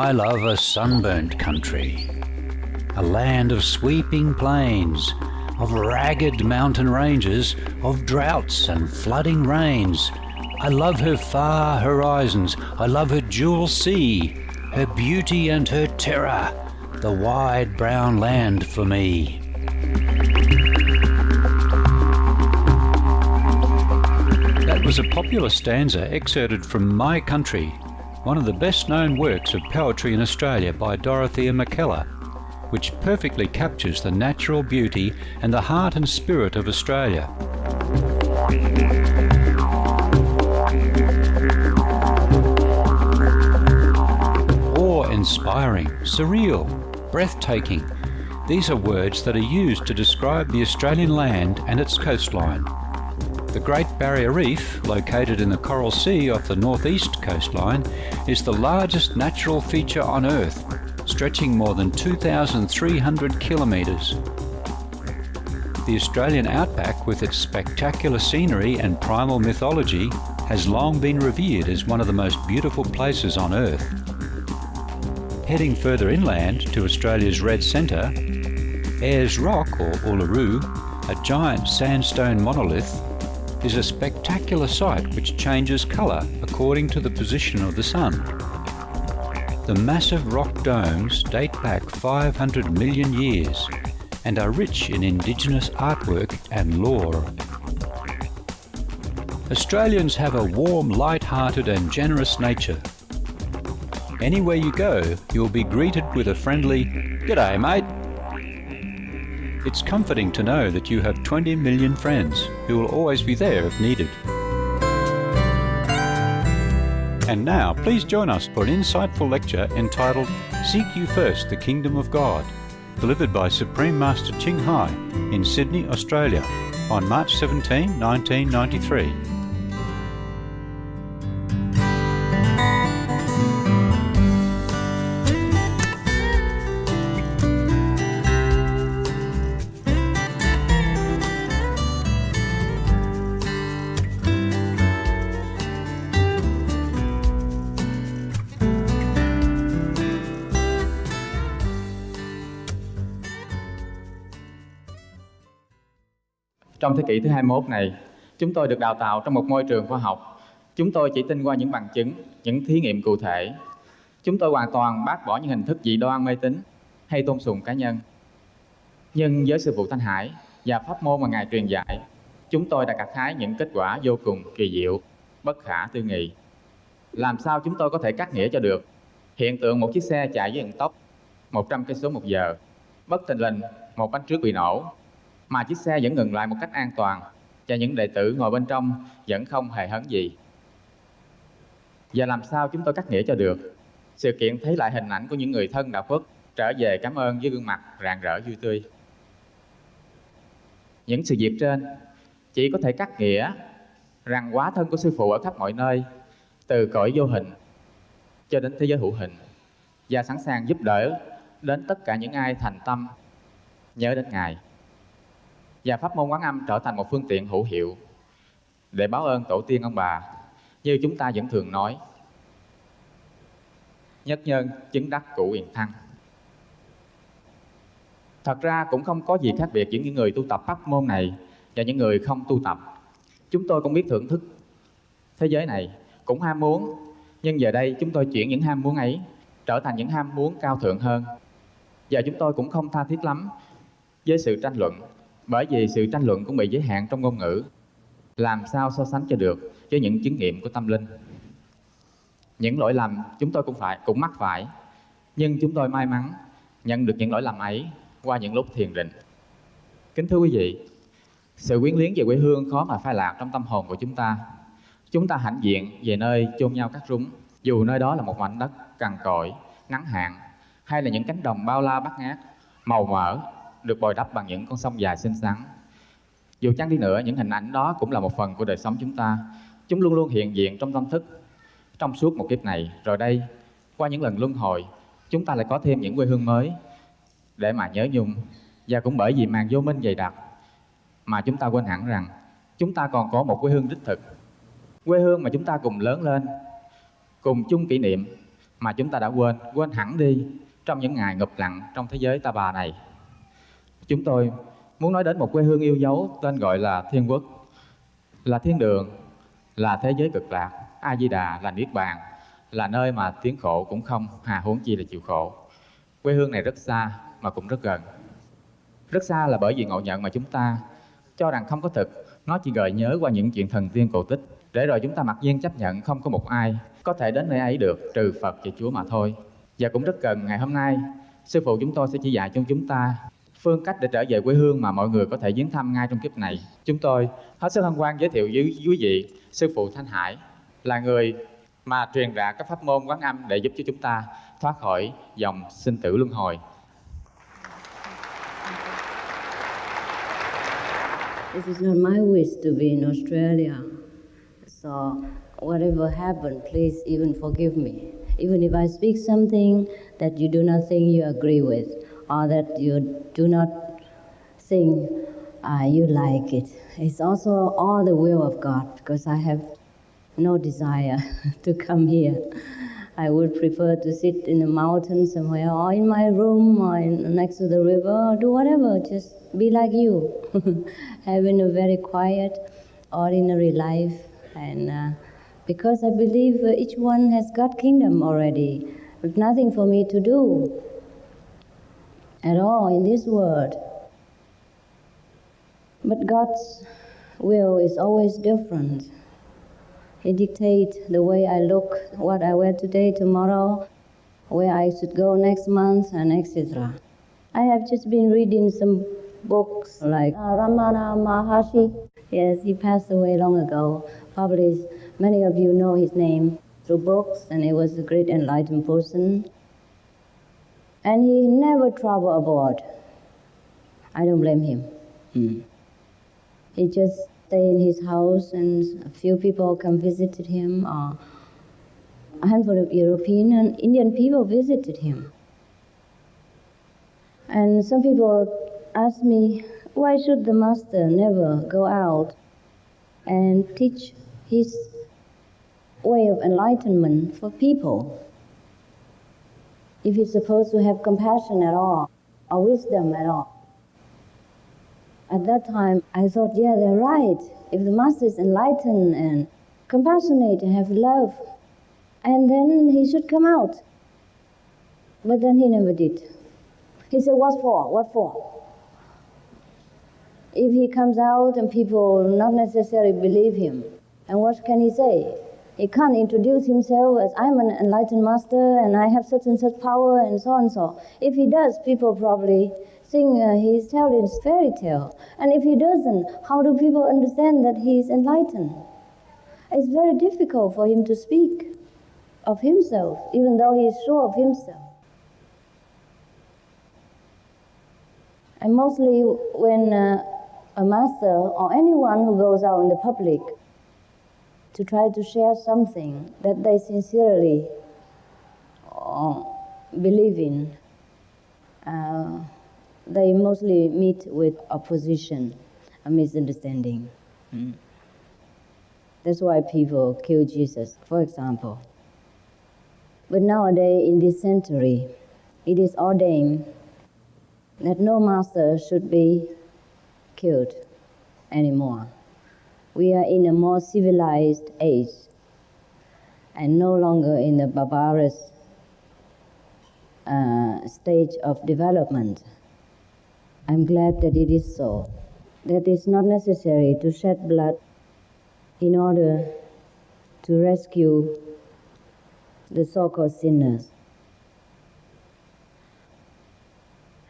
I love a sunburnt country, a land of sweeping plains, of ragged mountain ranges, of droughts and flooding rains. I love her far horizons, I love her jewel sea, her beauty and her terror, the wide brown land for me. That was a popular stanza excerpted from My Country, one of the best-known works of poetry in Australia by Dorothea McKellar, which perfectly captures the natural beauty and the heart and spirit of Australia. Awe-inspiring, surreal, breathtaking. These are words that are used to describe the Australian land and its coastline. The Great Barrier Reef, located in the Coral Sea off the northeast coastline, is the largest natural feature on Earth, stretching more than 2,300 kilometres. The Australian outback, with its spectacular scenery and primal mythology, has long been revered as one of the most beautiful places on Earth. Heading further inland to Australia's Red Centre, Ayers Rock, or Uluru, a giant sandstone monolith, is a spectacular sight which changes colour according to the position of the sun. The massive rock domes date back 500 million years and are rich in Indigenous artwork and lore. Australians have a warm, light-hearted and generous nature. Anywhere you go, you'll be greeted with a friendly, "G'day, mate." It's comforting to know that you have 20 million friends who will always be there if needed. And now, please join us for an insightful lecture entitled Seek You First the Kingdom of God, delivered by Supreme Master Ching Hai in Sydney, Australia, on March 17, 1993. Trong thế kỷ thứ 21 này, chúng tôi được đào tạo trong một môi trường khoa học. Chúng tôi chỉ tin qua những bằng chứng, những thí nghiệm cụ thể. Chúng tôi hoàn toàn bác bỏ những hình thức dị đoan mê tín hay tôn sùng cá nhân. Nhưng với sư phụ Thanh Hải và pháp môn mà Ngài truyền dạy, chúng tôi đã gặt hái những kết quả vô cùng kỳ diệu, bất khả tư nghị. Làm sao chúng tôi có thể cắt nghĩa cho được hiện tượng một chiếc xe chạy với vận tốc 100 cây số một giờ, bất thình lình một bánh trước bị nổ, mà chiếc xe vẫn ngừng lại một cách an toàn và những đệ tử ngồi bên trong vẫn không hề hấn gì? Và làm sao chúng tôi cắt nghĩa cho được sự kiện thấy lại hình ảnh của những người thân đã khuất trở về cảm ơn với gương mặt rạng rỡ vui tươi? Những sự việc trên chỉ có thể cắt nghĩa rằng hóa thân của sư phụ ở khắp mọi nơi, từ cõi vô hình cho đến thế giới hữu hình, và sẵn sàng giúp đỡ đến tất cả những ai thành tâm nhớ đến Ngài. Và pháp môn Quán Âm trở thành một phương tiện hữu hiệu để báo ơn tổ tiên ông bà, như chúng ta vẫn thường nói: nhất nhân chứng đắc cụ hiền thăng. Thật ra cũng không có gì khác biệt giữa những người tu tập pháp môn này và những người không tu tập. Chúng tôi cũng biết thưởng thức thế giới này, cũng ham muốn, nhưng giờ đây chúng tôi chuyển những ham muốn ấy trở thành những ham muốn cao thượng hơn. Và chúng tôi cũng không tha thiết lắm với sự tranh luận, bởi vì sự tranh luận cũng bị giới hạn trong ngôn ngữ. Làm sao so sánh cho được với những chứng nghiệm của tâm linh? Những lỗi lầm chúng tôi cũng mắc phải, nhưng chúng tôi may mắn nhận được những lỗi lầm ấy qua những lúc thiền định. Kính thưa quý vị, sự quyến luyến về quê hương khó mà phai lạc trong tâm hồn của chúng ta. Chúng ta hãnh diện về nơi chôn nhau cắt rúng, dù nơi đó là một mảnh đất cằn cỗi, ngắn hạn, hay là những cánh đồng bao la bát ngát, màu mỡ, được bồi đắp bằng những con sông dài xinh xắn. Dù chăng đi nữa, những hình ảnh đó cũng là một phần của đời sống chúng ta. Chúng luôn luôn hiện diện trong tâm thức trong suốt một kiếp này. Rồi đây, qua những lần luân hồi, chúng ta lại có thêm những quê hương mới để mà nhớ nhung. Và cũng bởi vì màn vô minh dày đặc mà chúng ta quên hẳn rằng chúng ta còn có một quê hương đích thực, quê hương mà chúng ta cùng lớn lên, cùng chung kỷ niệm, mà chúng ta đã quên hẳn đi trong những ngày ngụp lặn trong thế giới ta bà này. Chúng tôi muốn nói đến một quê hương yêu dấu tên gọi là Thiên Quốc, là thiên đường, là thế giới cực lạc. A Di Đà là niết bàn, là nơi mà tiếng khổ cũng không, hà huống chi là chịu khổ. Quê hương này rất xa mà cũng rất gần. Rất xa là bởi vì ngộ nhận mà chúng ta cho rằng không có thực, nó chỉ gợi nhớ qua những chuyện thần tiên cổ tích, để rồi chúng ta mặc nhiên chấp nhận không có một ai có thể đến nơi ấy được trừ Phật và Chúa mà thôi. Và cũng rất gần ngày hôm nay, sư phụ chúng tôi sẽ chỉ dạy cho chúng ta phương cách để trở về quê hương mà mọi người có thể viếng thăm ngay trong kiếp này. Chúng tôi hết sức hân hoan giới thiệu với quý vị sư phụ Thanh Hải, là người mà truyền rạ các pháp môn Quán Âm để giúp cho chúng ta thoát khỏi dòng sinh tử luân hồi. It is not my wish to be in Australia. So whatever happened, please even forgive me. Even if I speak something that you do not think you agree with, or that you do not think you like it. It's also all the will of God, because I have no desire to come here. I would prefer to sit in a mountain somewhere, or in my room, or next to the river, or do whatever, just be like you, having a very quiet, ordinary life. And because I believe each one has God's kingdom already, there's nothing for me to do at all in this world. But God's will is always different. He dictates the way I look, what I wear today, tomorrow, where I should go next month, and etc. I have just been reading some books like Ramana Maharshi. Yes, he passed away long ago. Probably many of you know his name through books, and he was a great enlightened person. And he never traveled abroad. I don't blame him. He just stayed in his house, and a few people come visited him, or a handful of European and Indian people visited him. And some people ask me, why should the master never go out and teach his way of enlightenment for people? If he's supposed to have compassion at all, or wisdom at all. At that time, I thought, yeah, they're right. If the master is enlightened and compassionate and have love, and then he should come out. But then he never did. He said, what for? What for? If he comes out and people not necessarily believe him, and what can he say? He can't introduce himself as I'm an enlightened master and I have such and such power and so and so. If he does, people probably think he's telling a fairy tale. And if he doesn't, how do people understand that he's enlightened? It's very difficult for him to speak of himself, even though he is sure of himself. And mostly when a master or anyone who goes out in the public to try to share something that they sincerely believe in, they mostly meet with opposition, a misunderstanding. That's why people kill Jesus, for example. But nowadays, in this century, it is ordained that no master should be killed anymore. We are in a more civilized age and no longer in the barbarous stage of development. I'm glad that it is so, that it's not necessary to shed blood in order to rescue the so-called sinners.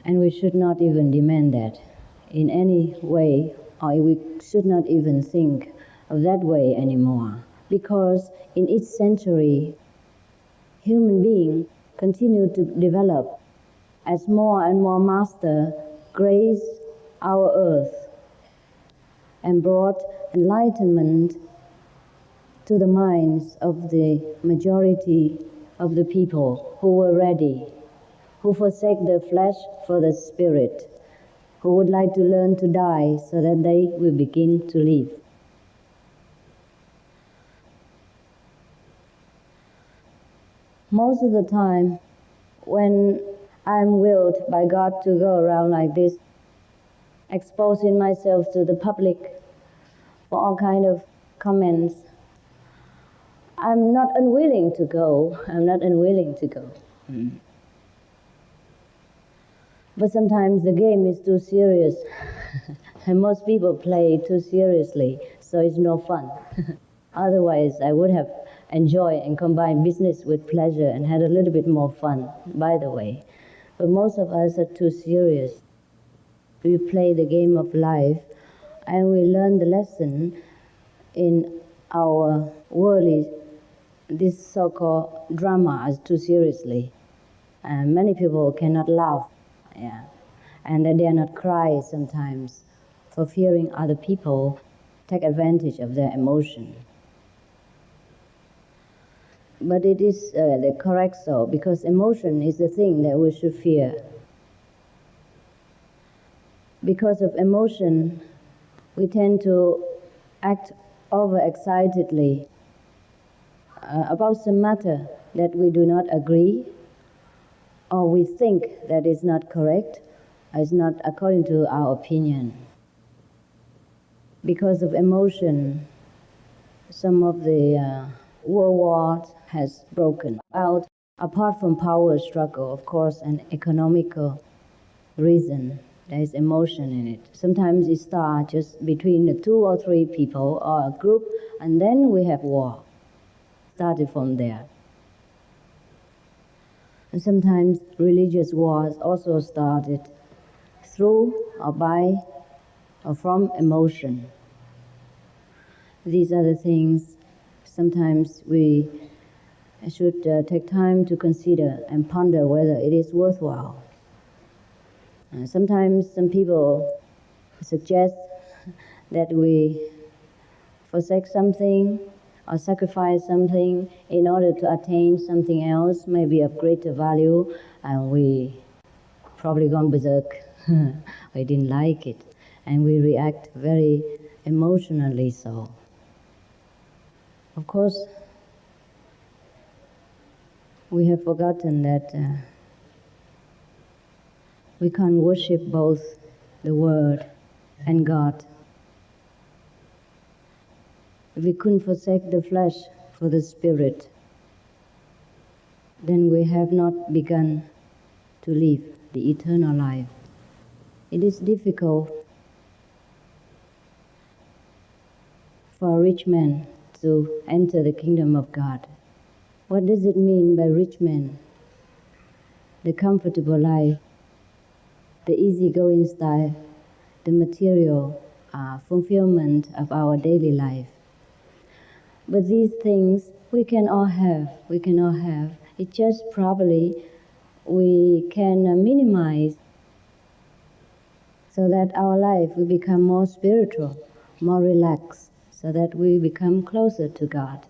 And we should not even demand that in any way, or we should not even think of that way anymore. Because in each century, human beings continue to develop as more and more masters grace our earth and brought enlightenment to the minds of the majority of the people who were ready, who forsake the flesh for the spirit, who would like to learn to die so that they will begin to live. most of the time, when I'm willed by God to go around like this, exposing myself to the public for all kind of comments, I'm not unwilling to go. I'm not unwilling to go. But sometimes the game is too serious. And most people play too seriously, so it's no fun. Otherwise, I would have enjoyed and combined business with pleasure and had a little bit more fun, by the way. But most of us are too serious. We play the game of life, and we learn the lesson in our worldly, this so-called drama is too seriously. And many people cannot laugh, and they dare not cry sometimes for fearing other people take advantage of their emotion. But it is the correct so, because emotion is the thing that we should fear. Because of emotion, we tend to act overexcitedly about some matter that we do not agree, or we think that is not correct, or is not according to our opinion. Because of emotion, some of the world wars has broken out, apart from power struggle, of course, and economical reason. There is emotion in it. Sometimes it starts just between the 2 or 3 people or a group, and then we have war. Started from there. And sometimes religious wars also started through or by or from emotion. These are the things sometimes we should take time to consider and ponder whether it is worthwhile. Sometimes some people suggest that we forsake something or sacrifice something in order to attain something else, maybe of greater value, and we probably gone berserk. We didn't like it, and we react very emotionally so. Of course, we have forgotten that we can't worship both the Word and God. If we couldn't forsake the flesh for the Spirit, then we have not begun to live the eternal life. It is difficult for a rich man to enter the kingdom of God. What does it mean by rich man? The comfortable life, the easygoing style, the material fulfillment of our daily life. But these things we can all have. It's just probably we can minimize so that our life will become more spiritual, more relaxed, so that we become closer to God.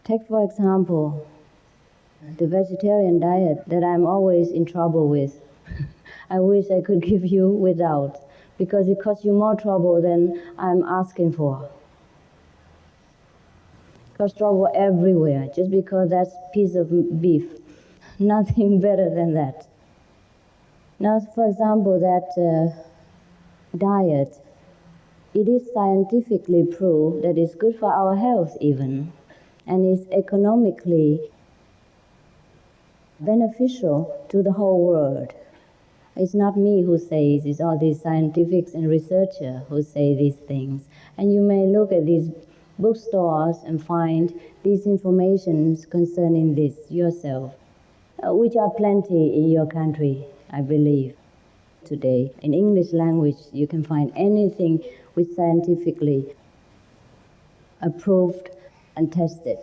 Take, for example, the vegetarian diet that I'm always in trouble with. I wish I could give you without, because it costs you more trouble than I'm asking for. It costs trouble everywhere, just because that's a piece of beef. Nothing better than that. Now, for example, that diet, it is scientifically proved that it's good for our health even, and is economically beneficial to the whole world. It's not me who says, it's all these scientists and researchers who say these things. And you may look at these bookstores and find these informations concerning this yourself, which are plenty in your country, I believe, today. In English language, you can find anything which scientifically approved and tested.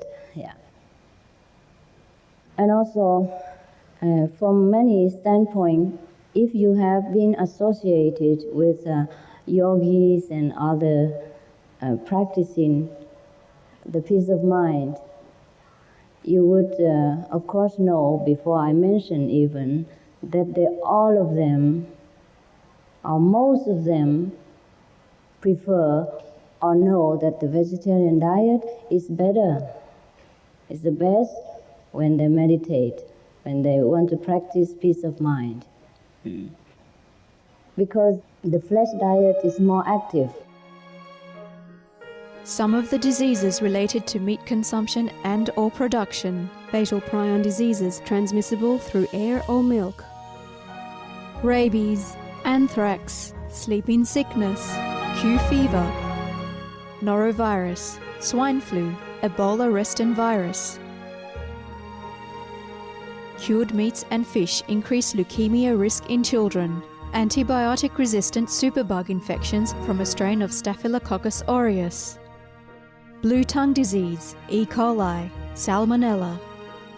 And also, from many standpoints, if you have been associated with yogis and other practicing the peace of mind, you would, of course, know, before I mention even, that all of them, or most of them, prefer or know that the vegetarian diet is better. It's the best when they meditate, when they want to practice peace of mind. Because the flesh diet is more active. Some of the diseases related to meat consumption and or production, fatal prion diseases transmissible through air or milk, rabies, anthrax, sleeping sickness, Q fever, norovirus, swine flu, Ebola reston virus. Cured meats and fish increase leukemia risk in children. Antibiotic-resistant superbug infections from a strain of Staphylococcus aureus. Blue tongue disease, E. coli, Salmonella.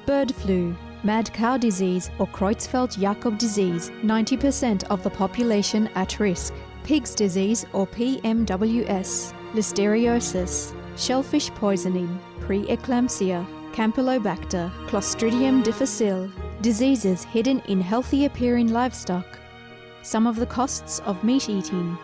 Bird flu, mad cow disease or Creutzfeldt-Jakob disease, 90% of the population at risk. Pig's disease or PMWS, Listeriosis, shellfish poisoning, preeclampsia, Campylobacter, Clostridium difficile, diseases hidden in healthy-appearing livestock. Some of the costs of meat eating.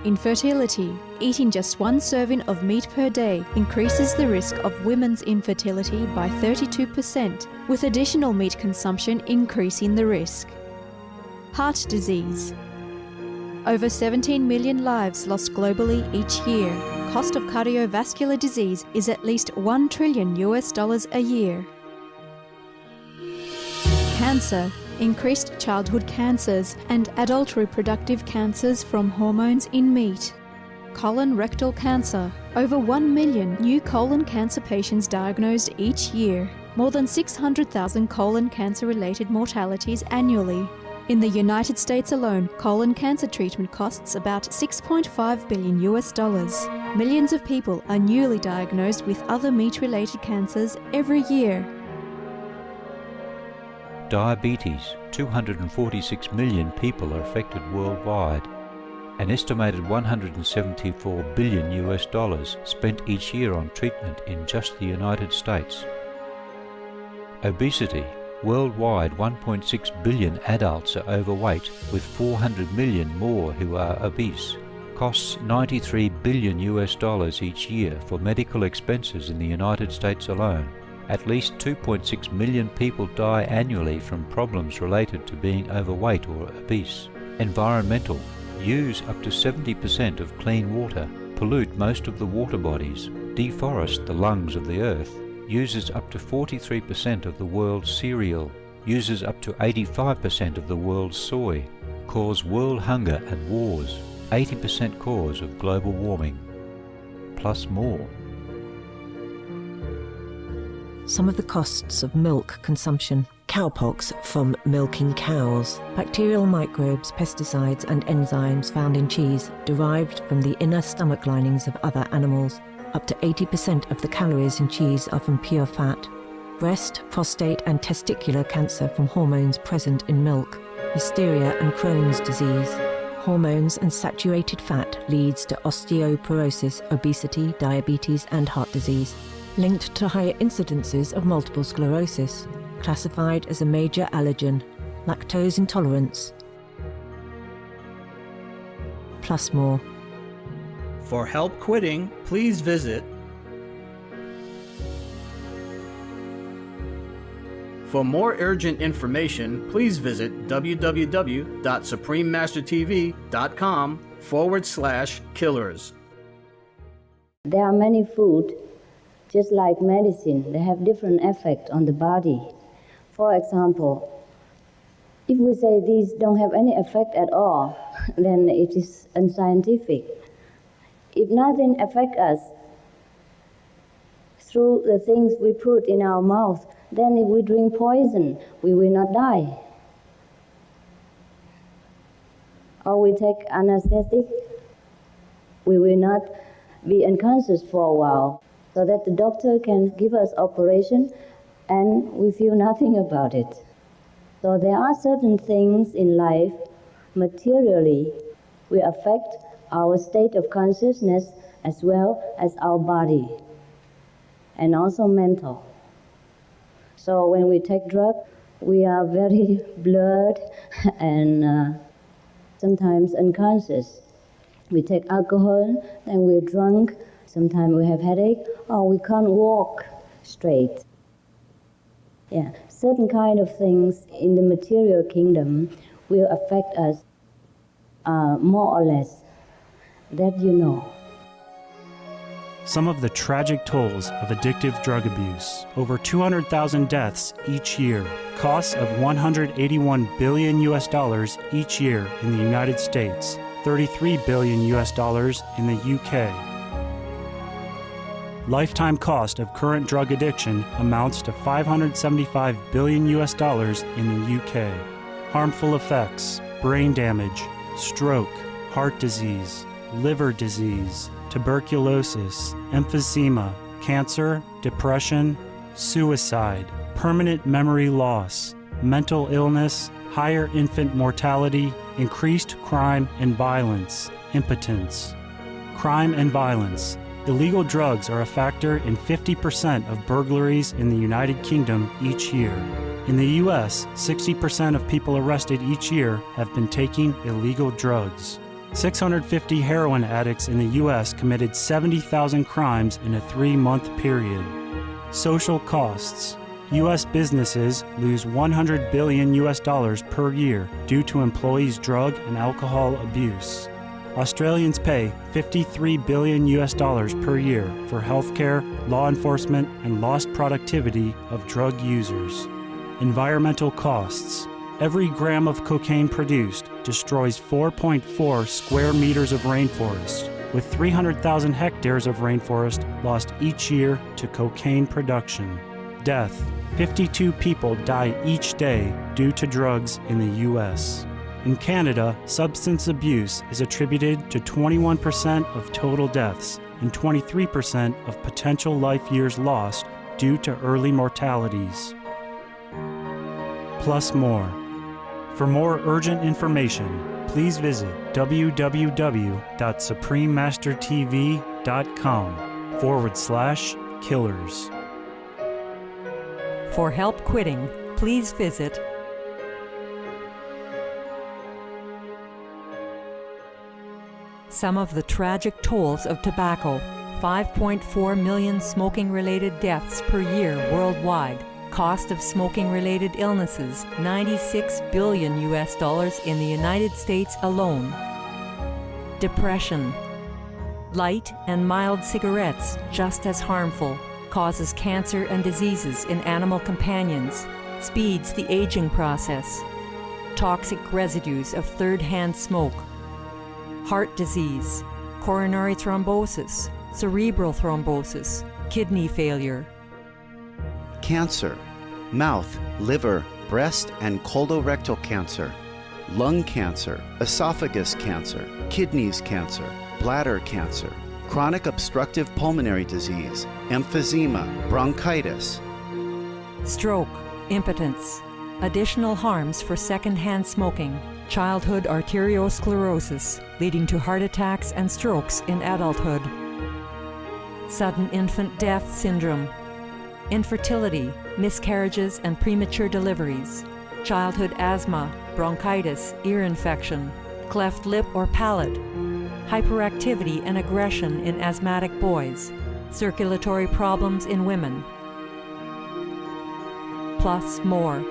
Infertility. Eating just one serving of meat per day increases the risk of women's infertility by 32%, with additional meat consumption increasing the risk. Heart disease. Over 17 million lives lost globally each year. Cost of cardiovascular disease is at least $1 trillion a year. Cancer. Increased childhood cancers and adult reproductive cancers from hormones in meat. Colon rectal cancer. Over 1 million new colon cancer patients diagnosed each year. More than 600,000 colon cancer-related mortalities annually. In the United States alone, colon cancer treatment costs about $6.5 billion. Millions of people are newly diagnosed with other meat-related cancers every year. Diabetes. 246 million people are affected worldwide. An estimated $174 billion spent each year on treatment in just the United States. Obesity. Worldwide, 1.6 billion adults are overweight, with 400 million more who are obese. Costs $93 billion each year for medical expenses in the United States alone. At least 2.6 million people die annually from problems related to being overweight or obese. Environmental. Use up to 70% of clean water. Pollute most of the water bodies. Deforest the lungs of the earth. Uses up to 43% of the world's cereal. Uses up to 85% of the world's soy. Cause world hunger and wars. 80% cause of global warming. Plus more. Some of the costs of milk consumption. Cowpox from milking cows. Bacterial microbes, pesticides and enzymes found in cheese derived from the inner stomach linings of other animals. Up to 80% of the calories in cheese are from pure fat. Breast, prostate and testicular cancer from hormones present in milk. Hysteria and Crohn's disease. Hormones and saturated fat leads to osteoporosis, obesity, diabetes and heart disease. Linked to higher incidences of multiple sclerosis, classified as a major allergen, lactose intolerance. Plus more. For help quitting, please visit. For more urgent information, please visit www.suprememastertv.com/killers. There are many food, just like medicine, they have different effect on the body. For example, if we say these don't have any effect at all, then it is unscientific. If nothing affects us through the things we put in our mouth, then if we drink poison, we will not die. Or we take anesthetic, we will not be unconscious for a while, so that the doctor can give us operation and we feel nothing about it. So there are certain things in life, materially, will affect our state of consciousness as well as our body, and also mental. So when we take drugs, we are very blurred and sometimes unconscious. We take alcohol, then we're drunk, sometimes we have headache, or we can't walk straight. Yeah, certain kind of things in the material kingdom will affect us more or less. That you know. Some of the tragic tolls of addictive drug abuse. Over 200,000 deaths each year. Costs of $181 billion each year in the United States. $33 billion in the UK. Lifetime cost of current drug addiction amounts to $575 billion in the UK. Harmful effects: brain damage, stroke, heart disease, liver disease, tuberculosis, emphysema, cancer, depression, suicide, permanent memory loss, mental illness, higher infant mortality, increased crime and violence, impotence. Crime and violence. Illegal drugs are a factor in 50% of burglaries in the United Kingdom each year. In the U.S., 60% of people arrested each year have been taking illegal drugs. 650 heroin addicts in the U.S. committed 70,000 crimes in a 3-month period. Social costs. U.S. businesses lose $100 billion per year due to employees' drug and alcohol abuse. Australians pay $53 billion per year for healthcare, law enforcement, and lost productivity of drug users. Environmental costs. Every gram of cocaine produced destroys 4.4 square meters of rainforest, with 300,000 hectares of rainforest lost each year to cocaine production. Death. 52 people die each day due to drugs in the U.S. In Canada, substance abuse is attributed to 21% of total deaths and 23% of potential life years lost due to early mortalities. Plus more. For more urgent information, please visit www.suprememastertv.com/killers. For help quitting, please visit some of the tragic tolls of tobacco. 5.4 million smoking-related deaths per year worldwide. Cost of smoking-related illnesses, $96 billion in the United States alone. Depression. Light and mild cigarettes, just as harmful, causes cancer and diseases in animal companions, speeds the aging process. Toxic residues of third-hand smoke. Heart disease, coronary thrombosis, cerebral thrombosis, kidney failure. Cancer, mouth, liver, breast and colorectal cancer, lung cancer, esophagus cancer, kidneys cancer, bladder cancer, chronic obstructive pulmonary disease, emphysema, bronchitis. Stroke, impotence, additional harms for second-hand smoking, childhood arteriosclerosis, leading to heart attacks and strokes in adulthood. Sudden infant death syndrome, infertility, miscarriages and premature deliveries, childhood asthma, bronchitis, ear infection, cleft lip or palate, hyperactivity and aggression in asthmatic boys, circulatory problems in women. Plus more.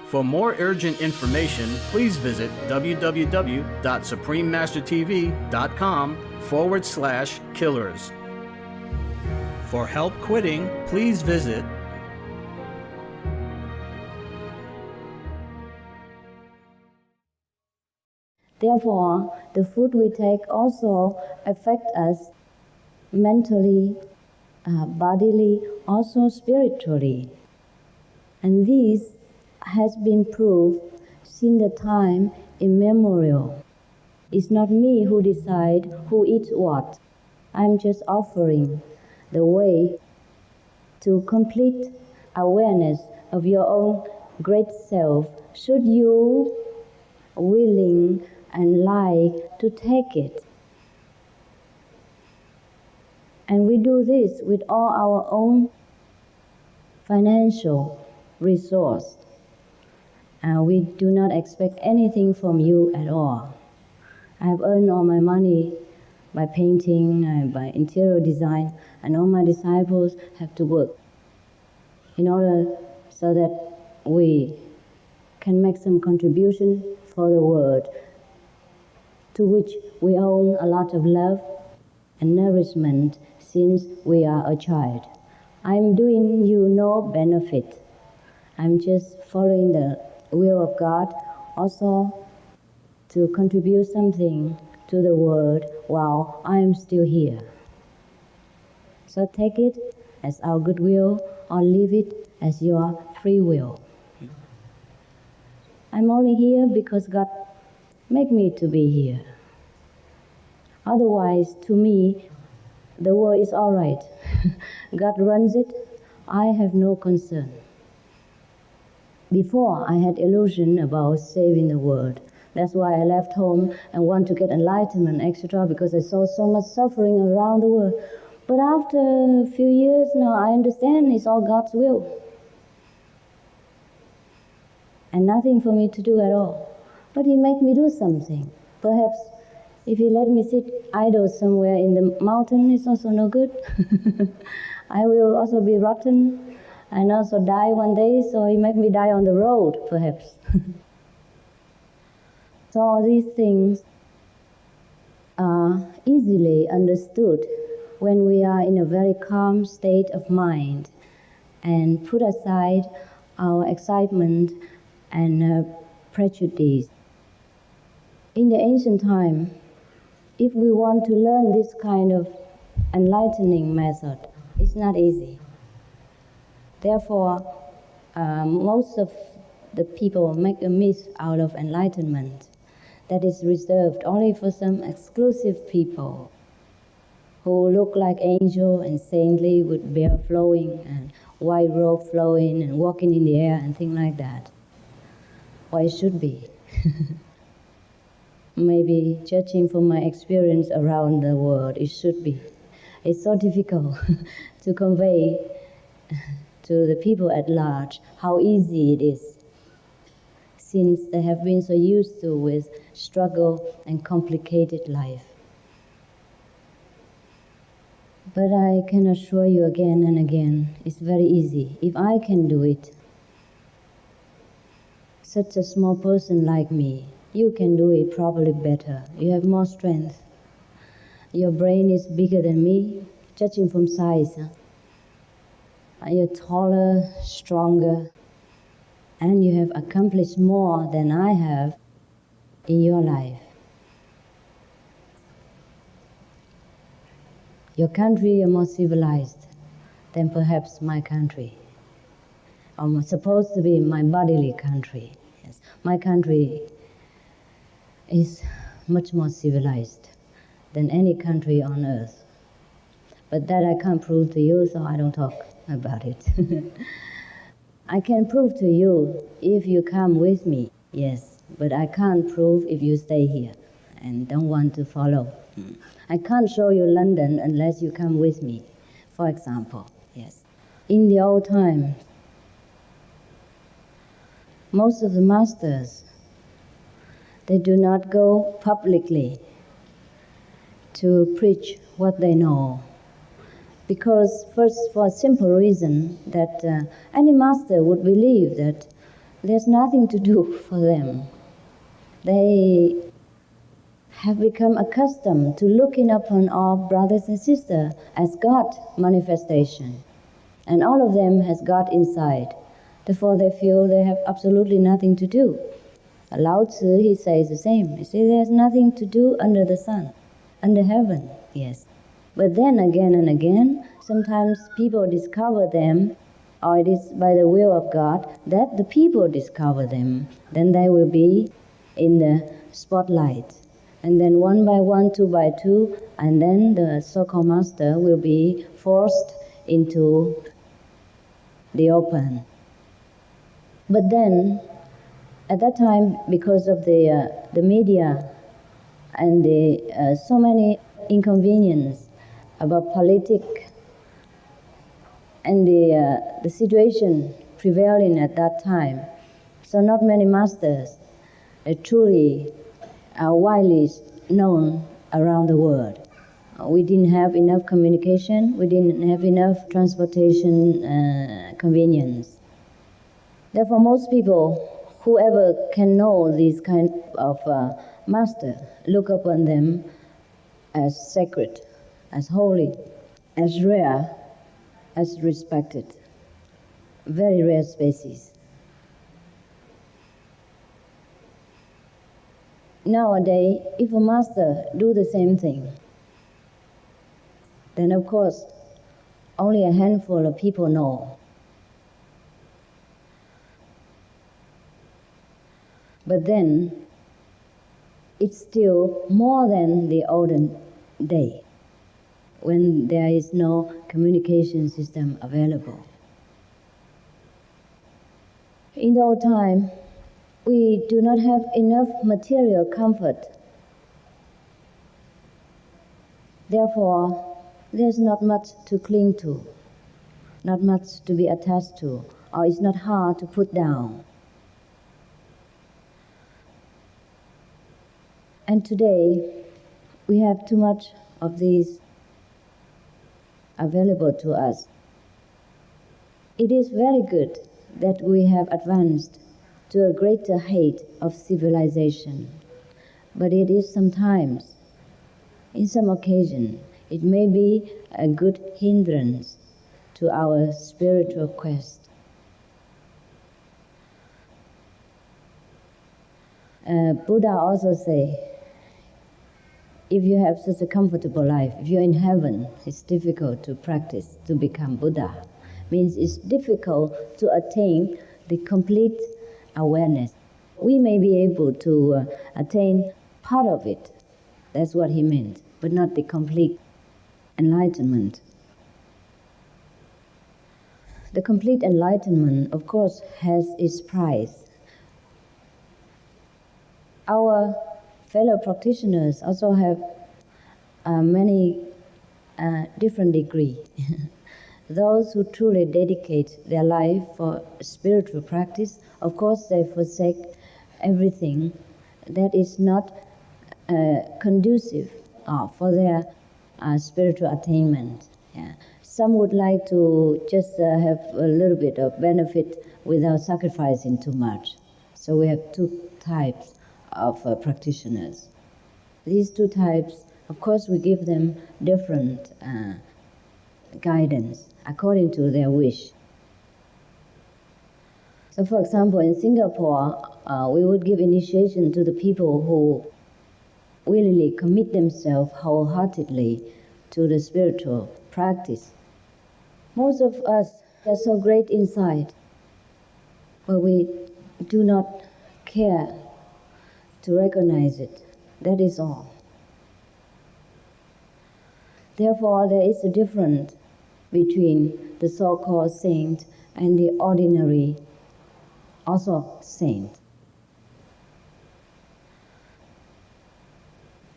For more urgent information, please visit www.suprememastertv.com/killers. For help quitting, please visit Therefore, the food we take also affects us mentally, bodily, also spiritually. And this has been proved since the time immemorial. It's not me who decides who eats what. I'm just offering the way to complete awareness of your own great self, should you willing and like to take it. And we do this with all our own financial resource. We do not expect anything from you at all. I have earned all my money by painting and by interior design, and all my disciples have to work. in order so that we can make some contribution for the world, to which we owe a lot of love and nourishment since we are a child. I'm doing you no benefit. I'm just following the will of God, also to contribute something to the world while I'm still here. So take it as our goodwill or leave it as your free will. I'm only here because God made me to be here. Otherwise, to me, the world is all right. God runs it. I have no concern. Before, I had illusion about saving the world. That's why I left home and want to get enlightenment, etc., because I saw so much suffering around the world. But after a few years now, I understand it's all God's will. And nothing for me to do at all. But He made me do something. Perhaps if He let me sit idle somewhere in the mountain, it's also no good. I will also be rotten and also die one day, so He made me die on the road, perhaps. So all these things are easily understood when we are in a very calm state of mind and put aside our excitement and prejudice. In the ancient time, if we want to learn this kind of enlightening method, it's not easy. Therefore, most of the people make a myth out of enlightenment that is reserved only for some exclusive people who look like angel and saintly with beard flowing and white robe flowing and walking in the air and things like that. Or it should be. Maybe judging from my experience around the world, it should be. It's so difficult to convey to the people at large how easy it is, since they have been so used to with struggle and complicated life. But I can assure you again and again, it's very easy. If I can do it, such a small person like me, you can do it probably better. You have more strength. Your brain is bigger than me, judging from size. You're taller, stronger, and you have accomplished more than I have in your life. Your country is more civilized than perhaps my country, or supposed to be my bodily country. Yes. My country is much more civilized than any country on earth. But that I can't prove to you, so I don't talk about it. I can prove to you if you come with me, yes, but I can't prove if you stay here and don't want to follow. I can't show you London unless you come with me, for example, yes. In the old time, most of the masters, they do not go publicly to preach what they know. Because first, for a simple reason, that any master would believe that there's nothing to do for them. They have become accustomed to looking upon all brothers and sisters as God manifestation. And all of them has God inside. Therefore they feel they have absolutely nothing to do. Lao Tzu, he says the same. He says there's nothing to do under the sun, under heaven, yes. But then again and again, sometimes people discover them, or it is by the will of God that the people discover them. Then they will be in the spotlight. And then one by one, two by two, and then the so-called master will be forced into the open. But then, at that time, because of the media and the so many inconvenience about politics and the situation prevailing at that time, so not many masters truly are widely known around the world. We didn't have enough communication, we didn't have enough transportation convenience. Therefore, most people, whoever can know this kind of master, look upon them as sacred, as holy, as rare, as respected. Very rare species. Nowadays, if a master do the same thing, then of course only a handful of people know. But then it's still more than the olden day, when there is no communication system available. In the old time, we do not have enough material comfort. Therefore, there's not much to cling to, not much to be attached to, or it's not hard to put down. And today, we have too much of these available to us. It is very good that we have advanced to a greater height of civilization, but it is sometimes, in some occasion, it may be a good hindrance to our spiritual quest. Buddha also say, if you have such a comfortable life, if you're in heaven, it's difficult to practice to become Buddha. Means it's difficult to attain the complete awareness. We may be able to attain part of it. That's what he meant, but not the complete enlightenment. The complete enlightenment, of course, has its price. Our fellow practitioners also have many different degrees. Those who truly dedicate their life for spiritual practice, of course, they forsake everything that is not conducive for their spiritual attainment. Yeah. Some would like to just have a little bit of benefit without sacrificing too much. So we have two types of practitioners. These two types, of course, we give them different guidance according to their wish. So, for example, in Singapore, we would give initiation to the people who willingly commit themselves wholeheartedly to the spiritual practice. Most of us have so great insight, but we do not care to recognize it. That is all. Therefore, there is a difference between the so-called saint and the ordinary, also saint.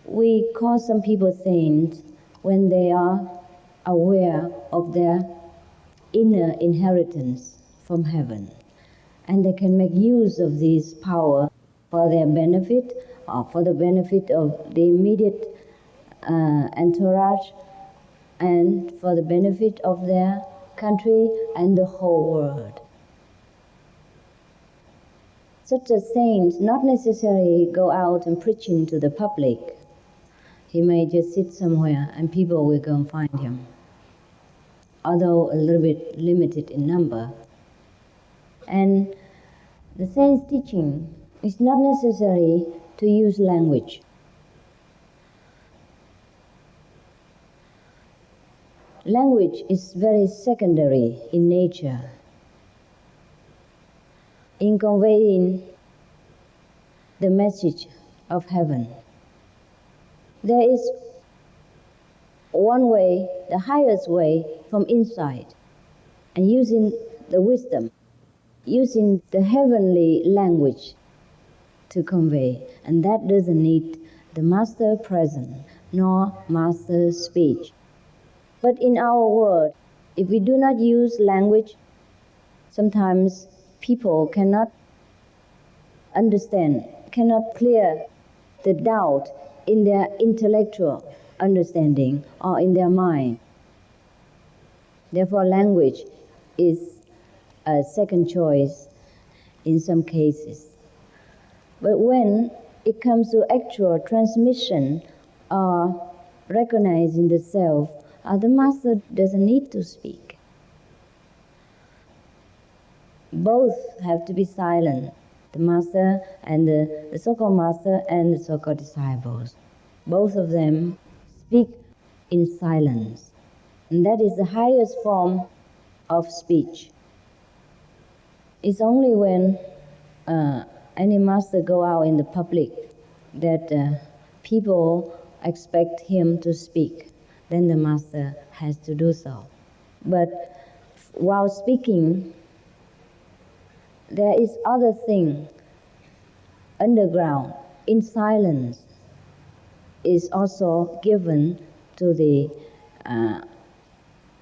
We call some people saints when they are aware of their inner inheritance from heaven, and they can make use of this power for their benefit or for the benefit of the immediate entourage and for the benefit of their country and the whole world. Such a saint not necessarily go out and preaching to the public. He may just sit somewhere and people will go and find him, although a little bit limited in number. And the saint's teaching is not necessary to use language. Language is very secondary in nature, in conveying the message of heaven. There is one way, the highest way, from inside, and using the wisdom, using the heavenly language to convey, and that doesn't need the master present nor master speech. But in our world, if we do not use language, sometimes people cannot understand, cannot clear the doubt in their intellectual understanding or in their mind. Therefore, language is a second choice in some cases. But when it comes to actual transmission or recognizing the self, the master doesn't need to speak. Both have to be silent, the master and the so-called master and the so-called disciples. Both of them speak in silence. And that is the highest form of speech. It's only when any master go out in the public that people expect him to speak. Then the master has to do so. But while speaking, there is other thing underground, in silence, is also given to the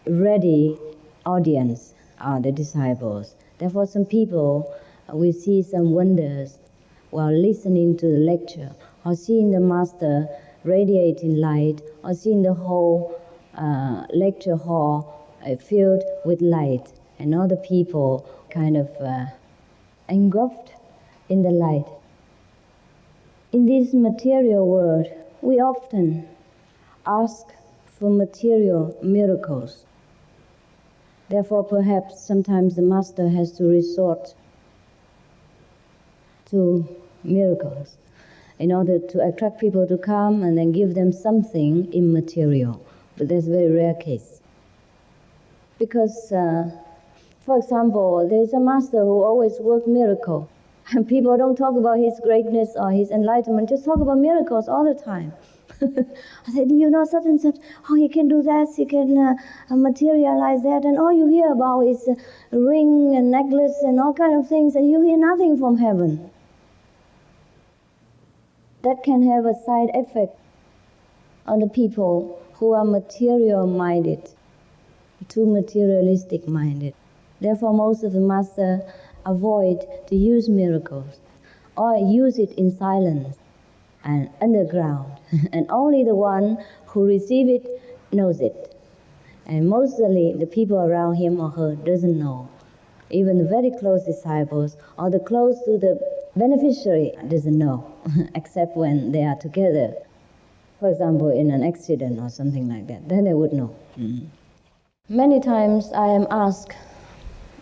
ready audience, the disciples. Therefore, some people will see some wonders while listening to the lecture, or seeing the master radiating light, or seeing the whole lecture hall filled with light, and all the people kind of engulfed in the light. In this material world, we often ask for material miracles. Therefore, perhaps sometimes the master has to resort to miracles in order to attract people to come and then give them something immaterial. But that's a very rare case. Because, for example, there's a master who always works miracle. And people don't talk about his greatness or his enlightenment, just talk about miracles all the time. I said, do you know such and such? Oh, he can do that, he can materialize that, and all you hear about is a ring and necklace and all kind of things, and you hear nothing from heaven. That can have a side effect on the people who are material-minded, too materialistic-minded. Therefore, most of the masters avoid to use miracles or use it in silence and underground, and only the one who receives it knows it. And mostly the people around him or her doesn't know. Even the very close disciples or the close to the beneficiary doesn't know, except when they are together. For example, in an accident or something like that, then they would know. Many times I am asked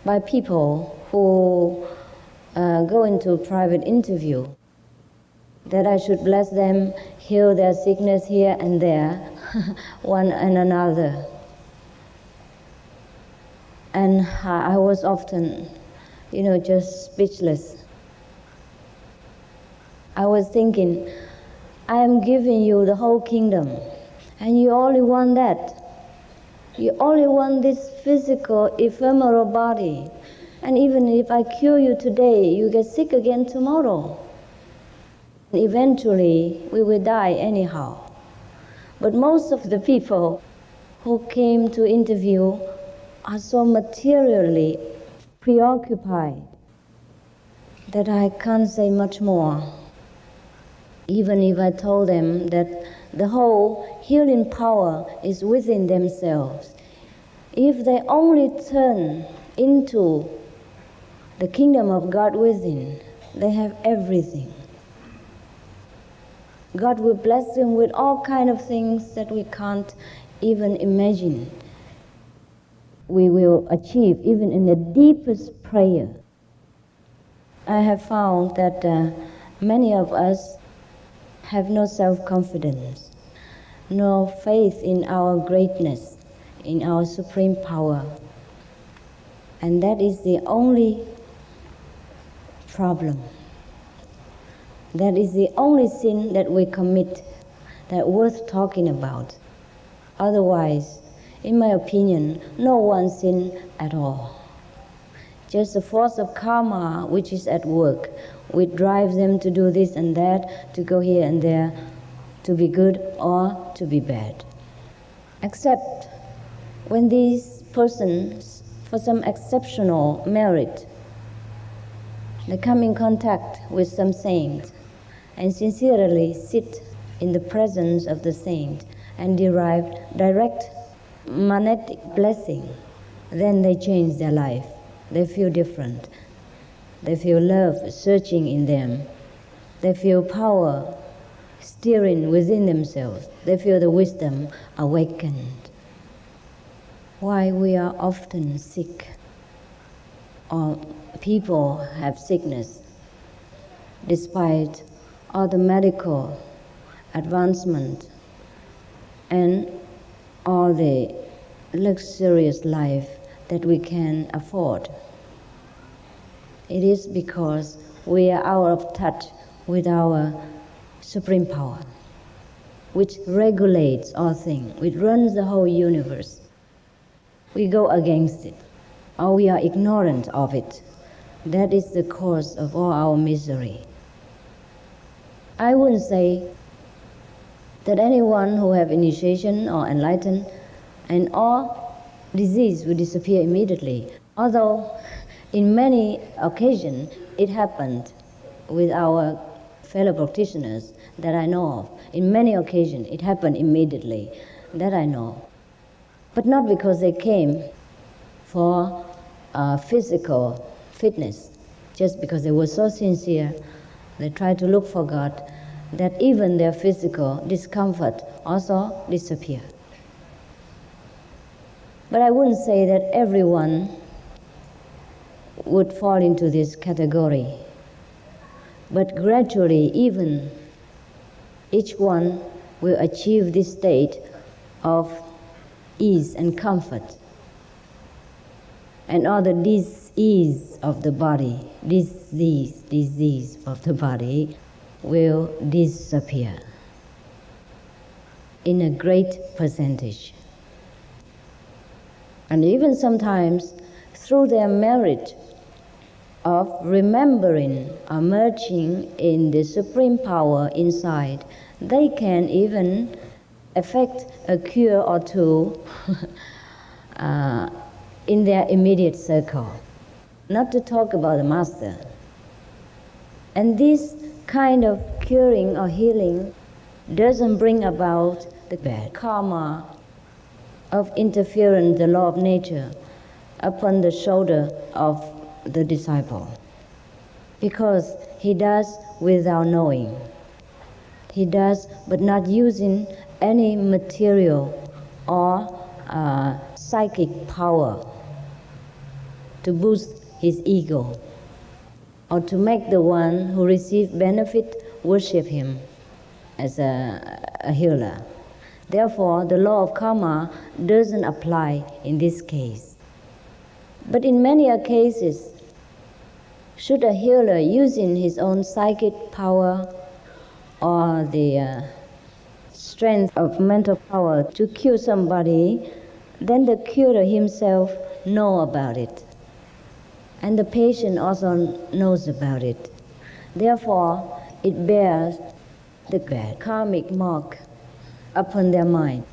by people who go into a private interview that I should bless them, heal their sickness here and there, one and another. And I was often, just speechless. I was thinking, I am giving you the whole kingdom, and you only want that. You only want this physical, ephemeral body. And even if I cure you today, you get sick again tomorrow. Eventually, we will die anyhow. But most of the people who came to interview are so materially preoccupied that I can't say much more. Even if I told them that the whole healing power is within themselves, if they only turn into the kingdom of God within, they have everything. God will bless them with all kinds of things that we can't even imagine. We will achieve even in the deepest prayer. I have found that many of us have no self-confidence, no faith in our greatness, in our supreme power. And that is the only problem. That is the only sin that we commit that worth talking about. Otherwise, in my opinion, no one sin at all. Just the force of karma which is at work, which drives them to do this and that, to go here and there, to be good or to be bad. Except when these persons, for some exceptional merit, they come in contact with some saint and sincerely sit in the presence of the saint and derive direct magnetic blessing, then they change their life. They feel different. They feel love surging in them. They feel power stirring within themselves. They feel the wisdom awakened. Why we are often sick, or people have sickness, despite all the medical advancement and all the luxurious life that we can afford. It is because we are out of touch with our supreme power, which regulates all things, which runs the whole universe. We go against it, or we are ignorant of it. That is the cause of all our misery. I wouldn't say that anyone who have initiation or enlightened and all disease will disappear immediately, although in many occasions it happened with our fellow practitioners that I know of. In many occasions it happened immediately, that I know. But not because they came for physical fitness, just because they were so sincere, they tried to look for God, that even their physical discomfort also disappeared. But I wouldn't say that everyone would fall into this category. But gradually, even each one will achieve this state of ease and comfort. And all the disease of the body, disease of the body will disappear in a great percentage. And even sometimes, through their merit of remembering or merging in the supreme power inside, they can even effect a cure or two in their immediate circle, not to talk about the master. And this kind of curing or healing doesn't bring about the bad karma of interference, the law of nature, upon the shoulder of the disciple, because he does without knowing. He does, but not using any material or psychic power to boost his ego or to make the one who receives benefit worship him as a healer. Therefore, the law of karma doesn't apply in this case. But in many cases, should a healer using his own psychic power or the strength of mental power to cure somebody, then the curer himself know about it. And the patient also knows about it. Therefore, it bears the bad karmic mark upon their mind.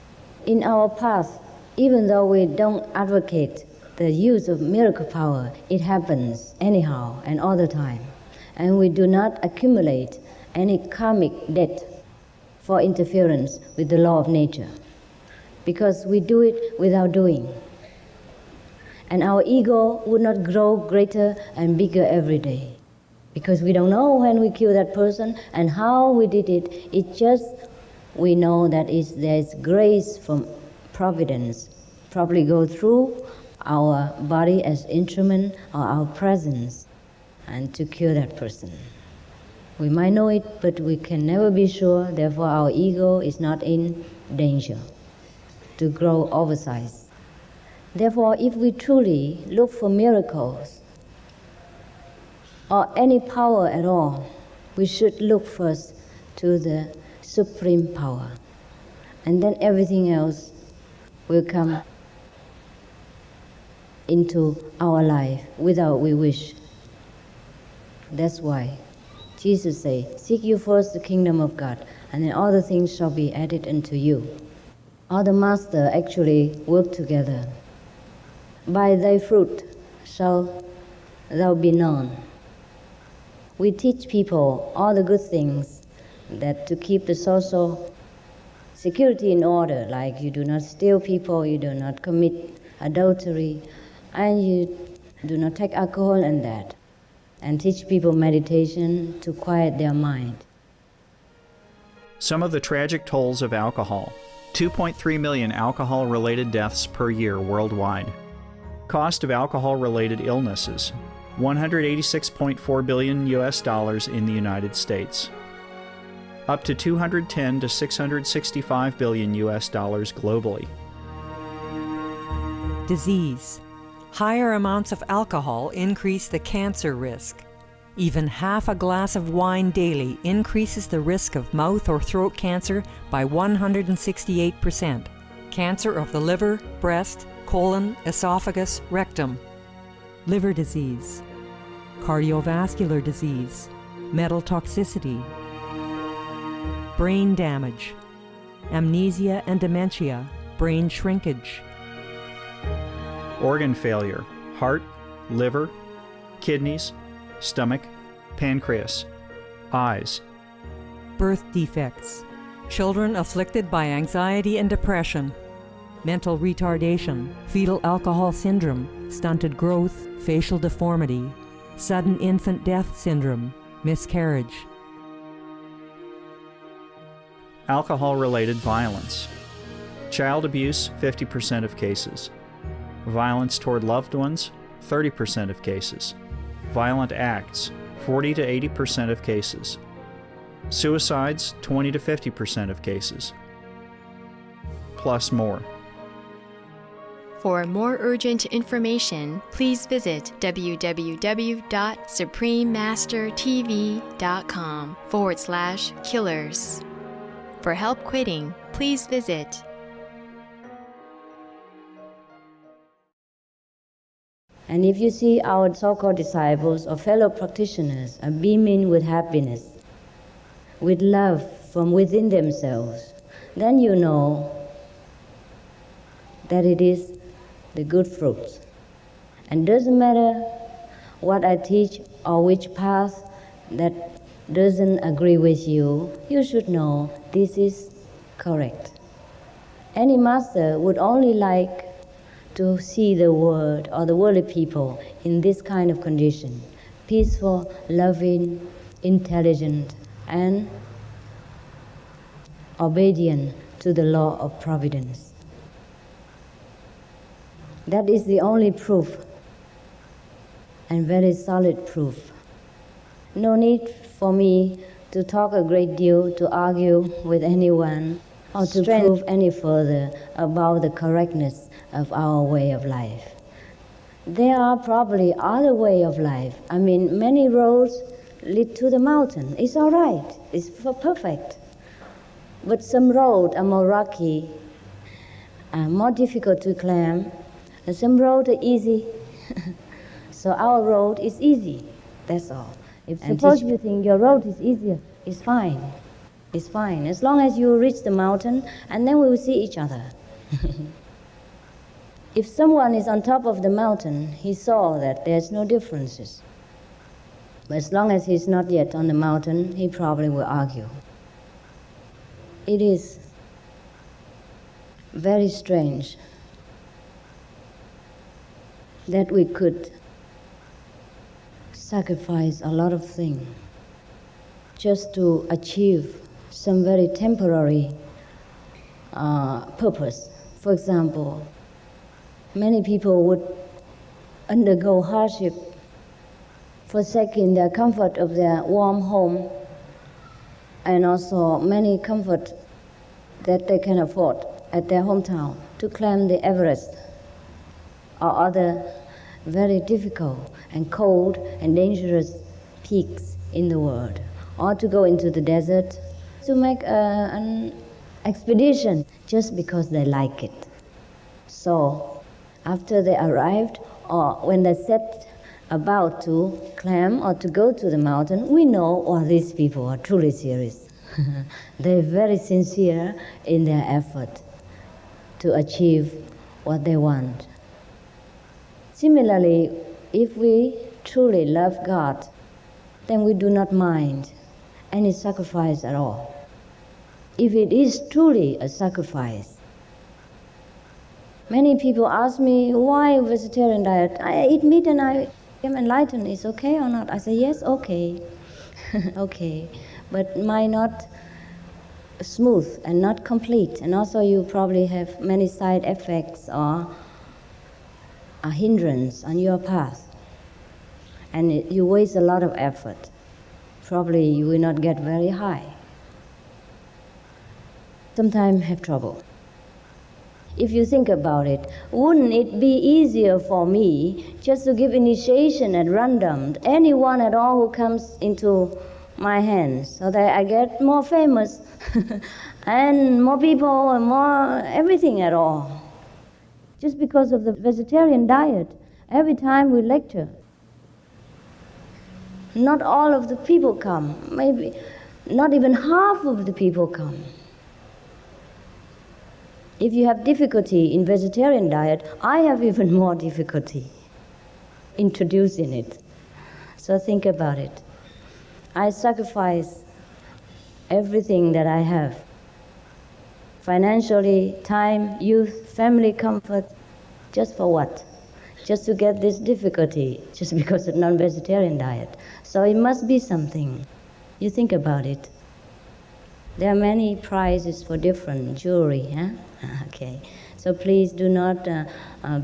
In our past, even though we don't advocate the use of miracle power, it happens anyhow and all the time. And we do not accumulate any karmic debt for interference with the law of nature, because we do it without doing. And our ego would not grow greater and bigger every day, because we don't know when we kill that person and how we did it. It's just we know that there's grace from providence probably go through our body as instrument or our presence and to cure that person. We might know it, but we can never be sure. Therefore, our ego is not in danger to grow oversized. Therefore, if we truly look for miracles or any power at all, we should look first to the supreme power. And then everything else will come into our life without we wish. That's why Jesus said, seek you first the kingdom of God, and then all the things shall be added unto you. All the masters actually work together. By thy fruit shall thou be known. We teach people all the good things that to keep the social security in order, like you do not steal people, you do not commit adultery, and you do not take alcohol and that, and teach people meditation to quiet their mind. Some of the tragic tolls of alcohol. 2.3 million alcohol-related deaths per year worldwide. Cost of alcohol-related illnesses. $186.4 billion in the United States. Up to $210 to $665 billion globally. Disease. Higher amounts of alcohol increase the cancer risk. Even half a glass of wine daily increases the risk of mouth or throat cancer by 168%. Cancer of the liver, breast, colon, esophagus, rectum. Liver disease. Cardiovascular disease. Metal toxicity. Brain damage. Amnesia and dementia. Brain shrinkage. Organ failure. Heart, liver, kidneys, stomach, pancreas, eyes. Birth defects. Children afflicted by anxiety and depression. Mental retardation. Fetal alcohol syndrome. Stunted growth. Facial deformity. Sudden infant death syndrome. Miscarriage. Alcohol-related violence. Child abuse, 50% of cases. Violence toward loved ones, 30% of cases. Violent acts, 40 to 80% of cases. Suicides, 20 to 50% of cases. Plus more. For more urgent information, please visit www.suprememastertv.com/killers. For help quitting, please visit And if you see our so-called disciples or fellow practitioners are beaming with happiness, with love from within themselves, then you know that it is the good fruits. And doesn't matter what I teach or which path that doesn't agree with you, you should know this is correct. Any master would only like to see the world or the worldly people in this kind of condition: peaceful, loving, intelligent, and obedient to the law of providence. That is the only proof, and very solid proof. No need for me to talk a great deal, to argue with anyone, or to prove any further about the correctness of our way of life. There are probably other way of life. I mean, many roads lead to the mountain. It's all right. It's perfect. But some roads are more rocky, more difficult to climb, and some roads are easy. So our road is easy. That's all. If suppose you think your road is easier, it's fine. It's fine, as long as you reach the mountain, and then we will see each other. If someone is on top of the mountain, he saw that there's no differences. But as long as he's not yet on the mountain, he probably will argue. It is very strange that we could sacrifice a lot of things just to achieve some very temporary purpose. For example, many people would undergo hardship, forsaking the comfort of their warm home and also many comfort that they can afford at their hometown to climb the Everest or other very difficult and cold and dangerous peaks in the world, or to go into the desert to make an expedition just because they like it. So after they arrived, or when they set about to climb or to go to the mountain, we know, oh, these people are truly serious. They're very sincere in their effort to achieve what they want. Similarly, if we truly love God, then we do not mind any sacrifice at all. if it is truly a sacrifice. Many people ask me, why vegetarian diet? I eat meat and I am enlightened. Is okay or not? I say, yes, okay. Okay. But might not smooth and not complete. And also you probably have many side effects or a hindrance on your path. And you waste a lot of effort. Probably you will not get very high. Sometimes have trouble. If you think about it, wouldn't it be easier for me just to give initiation at random, anyone at all who comes into my hands, so that I get more famous and more people and more everything at all? Just because of the vegetarian diet, every time we lecture, not all of the people come, maybe not even half of the people come. If you have difficulty in vegetarian diet, I have even more difficulty introducing it. So think about it. I sacrifice everything that I have. Financially, time, youth, family comfort, just for what? Just to get this difficulty, just because of non-vegetarian diet. So it must be something. You think about it. There are many prizes for different jewelry, huh? Okay. So please do not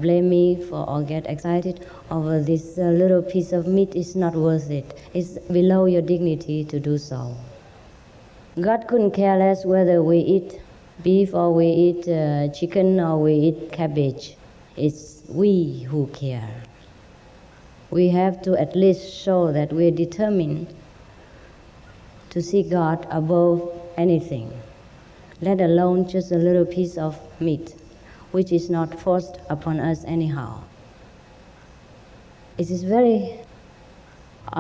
blame me for or get excited over this little piece of meat. Is not worth it. It's below your dignity to do so. God couldn't care less whether we eat beef or we eat chicken or we eat cabbage. It's we who care. We have to at least show that we're determined to see God above anything, let alone just a little piece of meat, which is not forced upon us anyhow. It is very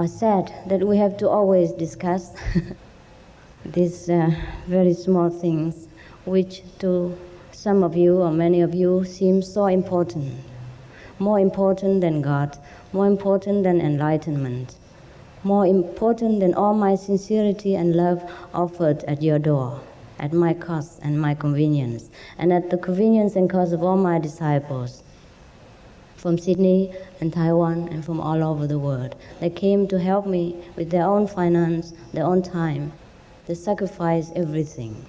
sad that we have to always discuss these very small things, which to some of you or many of you seem so important, more important than God, more important than enlightenment, more important than all my sincerity and love offered at your door, at my cost and my convenience, and at the convenience and cost of all my disciples from Sydney and Taiwan and from all over the world. They came to help me with their own finance, their own time. They sacrifice everything.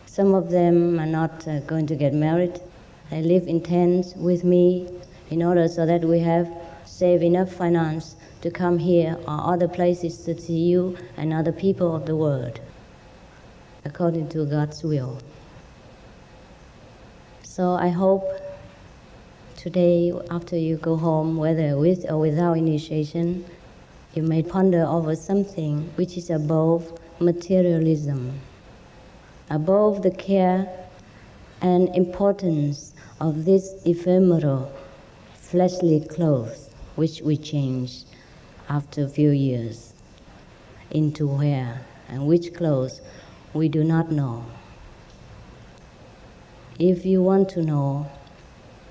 Some of them are not going to get married. They live in tents with me in order so that we have saved enough finance to come here or other places to see you and other people of the world, according to God's will. So I hope today, after you go home, whether with or without initiation, you may ponder over something which is above materialism, above the care and importance of this ephemeral fleshly clothes which we change after a few years into where and which clothes we do not know. If you want to know,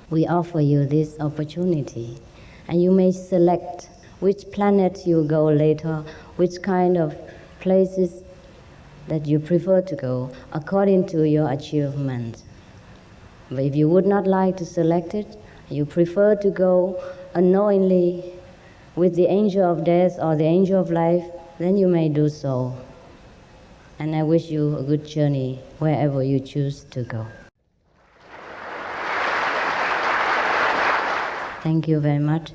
we offer you this opportunity, and you may select which planet you go later, which kind of places that you prefer to go according to your achievement. But if you would not like to select it, you prefer to go unknowingly with the angel of death or the angel of life, then you may do so. And I wish you a good journey wherever you choose to go. Thank you very much.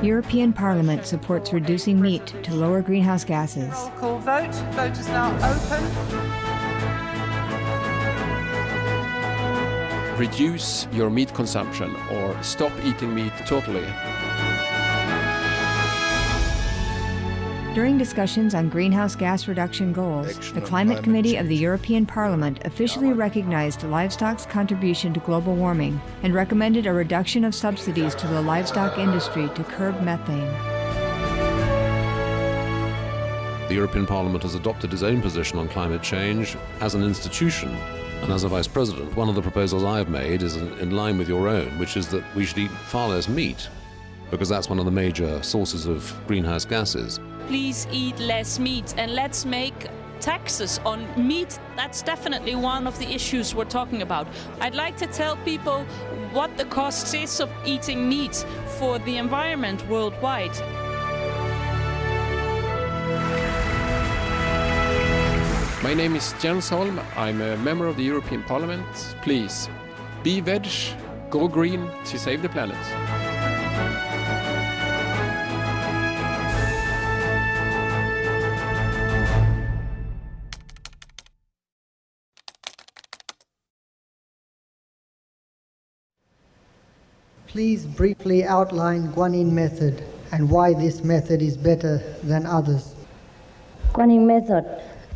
European Parliament supports reducing meat to lower greenhouse gases. Roll call vote. Vote is now open. Reduce your meat consumption or stop eating meat totally. During discussions on greenhouse gas reduction goals, the Climate Committee of the European Parliament officially recognized livestock's contribution to global warming and recommended a reduction of subsidies to the livestock industry to curb methane. The European Parliament has adopted its own position on climate change as an institution. And as a Vice President, one of the proposals I have made is in line with your own, which is that we should eat far less meat because that's one of the major sources of greenhouse gases. Please eat less meat, and let's make taxes on meat. That's definitely one of the issues we're talking about. I'd like to tell people what the cost is of eating meat for the environment worldwide. My name is Jens Holm. I'm a member of the European Parliament. Please, be veg, go green to save the planet. Please briefly outline Guanyin method and why this method is better than others. Guanyin method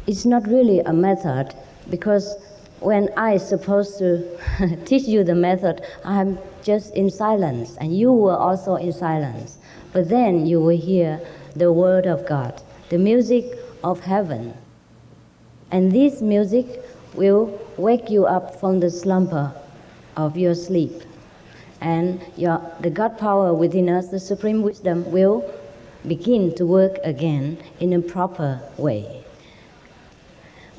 is not really a method, because when I supposed to teach you the method, I'm just in silence, and you were also in silence. But then you will hear the word of God, the music of heaven. And this music will wake you up from the slumber of your sleep. And the God power within us, the supreme wisdom, will begin to work again in a proper way.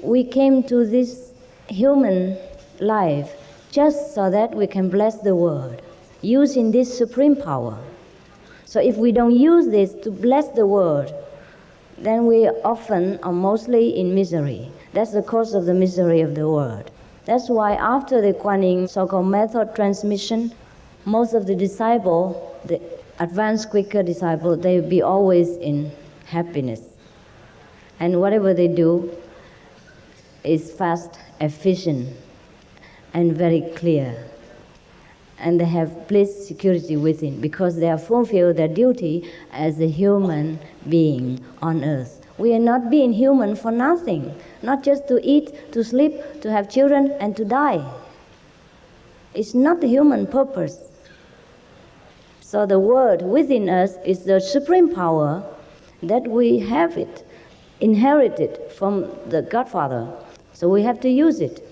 We came to this human life just so that we can bless the world, using this supreme power. So if we don't use this to bless the world, then we often are mostly in misery. That's the cause of the misery of the world. That's why after the Guanyin so-called method transmission, most of the disciples, the advanced, quicker disciples, they will be always in happiness. And whatever they do is fast, efficient, and very clear. And they have bliss, security within, because they have fulfilled their duty as a human being on earth. We are not being human for nothing, not just to eat, to sleep, to have children, and to die. It's not the human purpose. So the word within us is the supreme power that we have it, inherited from the Godfather. So we have to use it.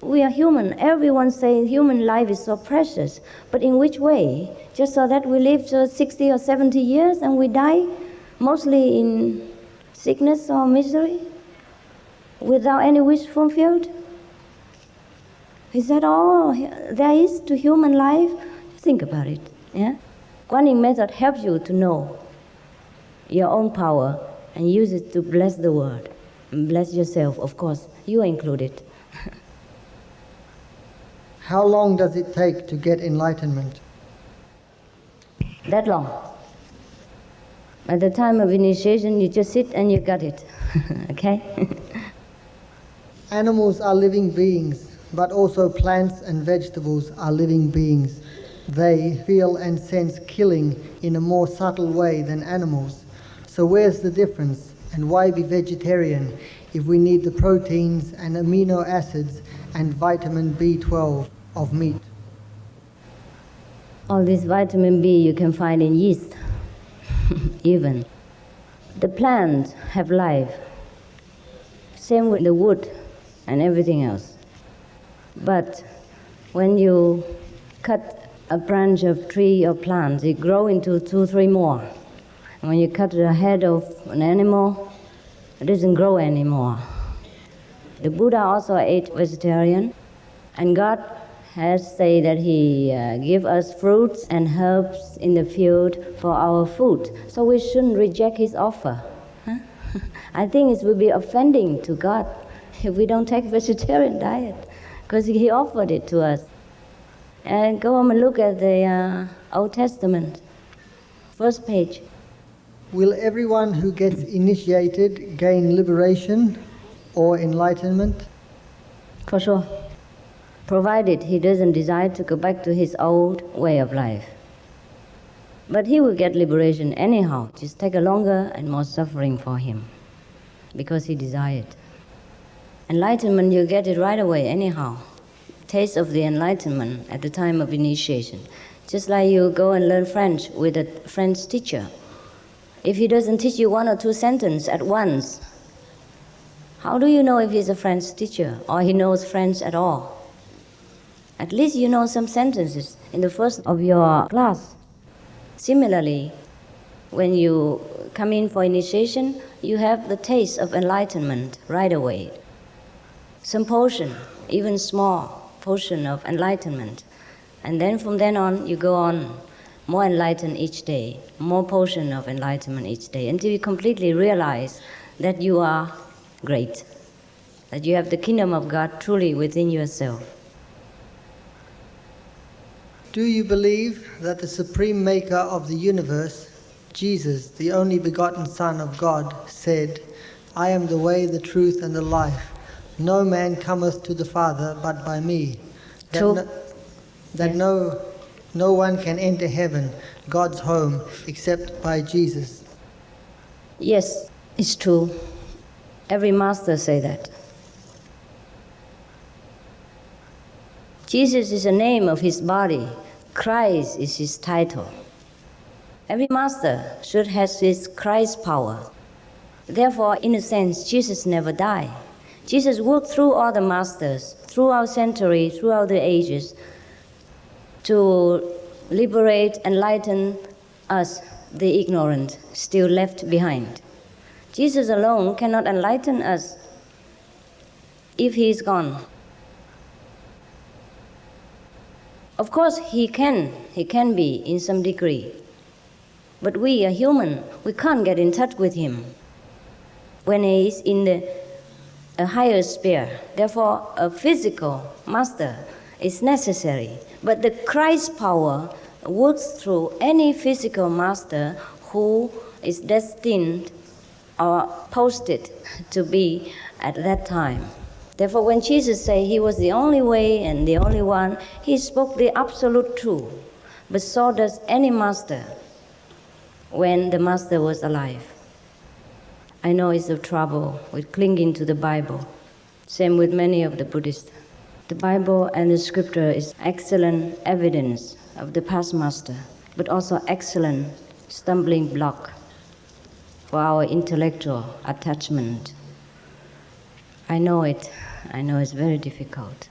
We are human. Everyone says human life is so precious. But in which way? Just so that we live 60 or 70 years and we die, mostly in sickness or misery, without any wish fulfilled? Is that all there is to human life? Think about it. Yeah? Guanyin method helps you to know your own power and use it to bless the world. And bless yourself, of course. You are included. How long does it take to get enlightenment? That long. At the time of initiation, you just sit and you got it. Okay? Animals are living beings, but also plants and vegetables are living beings. They feel and sense killing in a more subtle way than animals. So where's the difference? And why be vegetarian if we need the proteins and amino acids and vitamin B12 of meat? All this vitamin B you can find in yeast, even. The plants have life. Same with the wood and everything else. But when you cut a branch of tree or plant, it grows into 2, 3 more. And when you cut the head of an animal, it doesn't grow anymore. The Buddha also ate vegetarian, and God has said that He give us fruits and herbs in the field for our food. So we shouldn't reject His offer. Huh? I think it would be offending to God if we don't take vegetarian diet, because He offered it to us. And go home and look at the Old Testament, first page. Will everyone who gets initiated gain liberation or enlightenment? For sure. Provided he doesn't desire to go back to his old way of life. But he will get liberation anyhow, just take a longer and more suffering for him, because he desired. Enlightenment, you get it right away anyhow. Taste of the enlightenment at the time of initiation. Just like you go and learn French with a French teacher. If he doesn't teach you 1 or 2 sentences at once, how do you know if he's a French teacher or he knows French at all? At least you know some sentences in the first of your class. Similarly, when you come in for initiation, you have the taste of enlightenment right away. Some portion, even small portion of enlightenment. And then from then on, you go on, more enlightened each day, more portion of enlightenment each day, until you completely realize that you are great, that you have the kingdom of God truly within yourself. Do you believe that the supreme maker of the universe, Jesus, the only begotten Son of God, said, I am the way, the truth, and the life. No man cometh to the Father but by me. That no one can enter heaven, God's home, except by Jesus. Yes, it's true. Every master say that. Jesus is the name of his body. Christ is his title. Every master should have his Christ power. Therefore, in a sense, Jesus never died. Jesus worked through all the masters, throughout centuries, throughout the ages, to liberate, enlighten us, the ignorant, still left behind. Jesus alone cannot enlighten us if he is gone. Of course, he can be in some degree. But we are human, we can't get in touch with him when he is in a higher sphere. Therefore, a physical master is necessary. But the Christ power works through any physical master who is destined or posted to be at that time. Therefore, when Jesus said he was the only way and the only one, he spoke the absolute truth. But so does any master when the master was alive. I know it's a trouble with clinging to the Bible. Same with many of the Buddhists. The Bible and the scripture is excellent evidence of the past master, but also excellent stumbling block for our intellectual attachment. I know it. I know it's very difficult.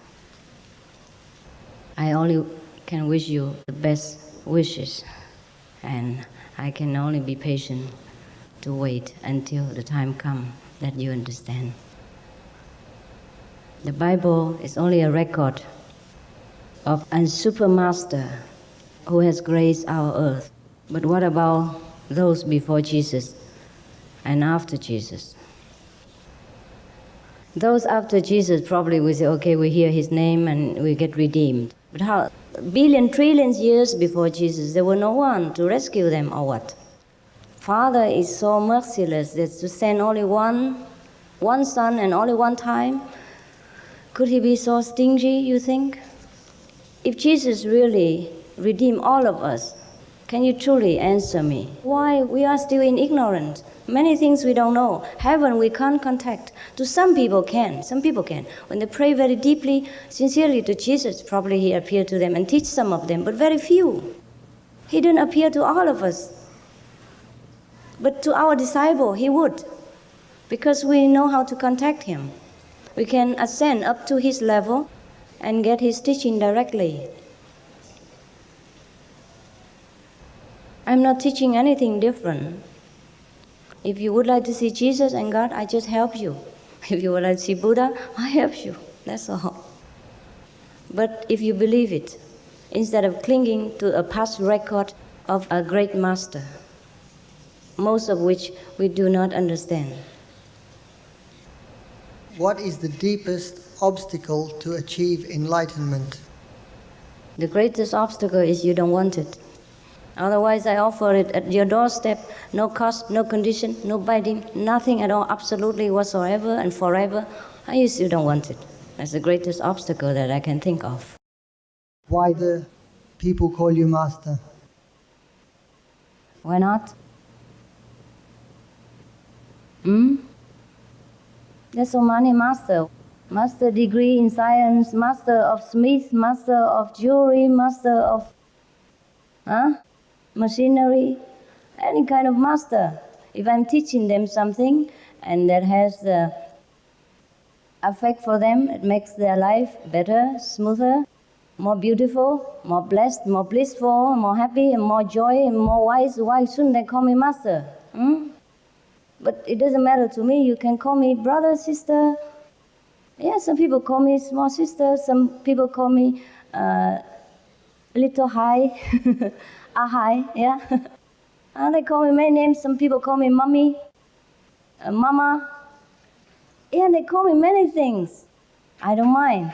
I only can wish you the best wishes, and I can only be patient to wait until the time comes that you understand. The Bible is only a record of a supermaster who has graced our earth. But what about those before Jesus and after Jesus? Those after Jesus probably will say, okay, we hear his name and we get redeemed. But how? Billion, trillions years before Jesus, there were no one to rescue them or what? Father is so merciless that to send only one son and only one time. Could he be so stingy, you think? If Jesus really redeemed all of us, can you truly answer me? Why we are still in ignorance? Many things we don't know. Heaven we can't contact. To some people can. When they pray very deeply, sincerely to Jesus, probably he appeared to them and teach some of them, but very few. He didn't appear to all of us. But to our disciple, he would, because we know how to contact him. We can ascend up to his level and get his teaching directly. I'm not teaching anything different. If you would like to see Jesus and God, I just help you. If you would like to see Buddha, I help you. That's all. But if you believe it, instead of clinging to a past record of a great master, most of which we do not understand. What is the deepest obstacle to achieve enlightenment? The greatest obstacle is you don't want it. Otherwise, I offer it at your doorstep, no cost, no condition, no binding, nothing at all, absolutely whatsoever and forever, and you still don't want it. That's the greatest obstacle that I can think of. Why do people call you master? Why not? There's so many masters. Master degree in science, master of smith, master of jewelry, master of machinery, any kind of master. If I'm teaching them something and that has the effect for them, it makes their life better, smoother, more beautiful, more blessed, more blissful, more happy, and more joy, and more wise. Why shouldn't they call me master? But it doesn't matter to me. You can call me brother, sister. Yeah, some people call me small sister. Some people call me little high, high, yeah. They call me many names. Some people call me mommy, mama. Yeah, they call me many things. I don't mind.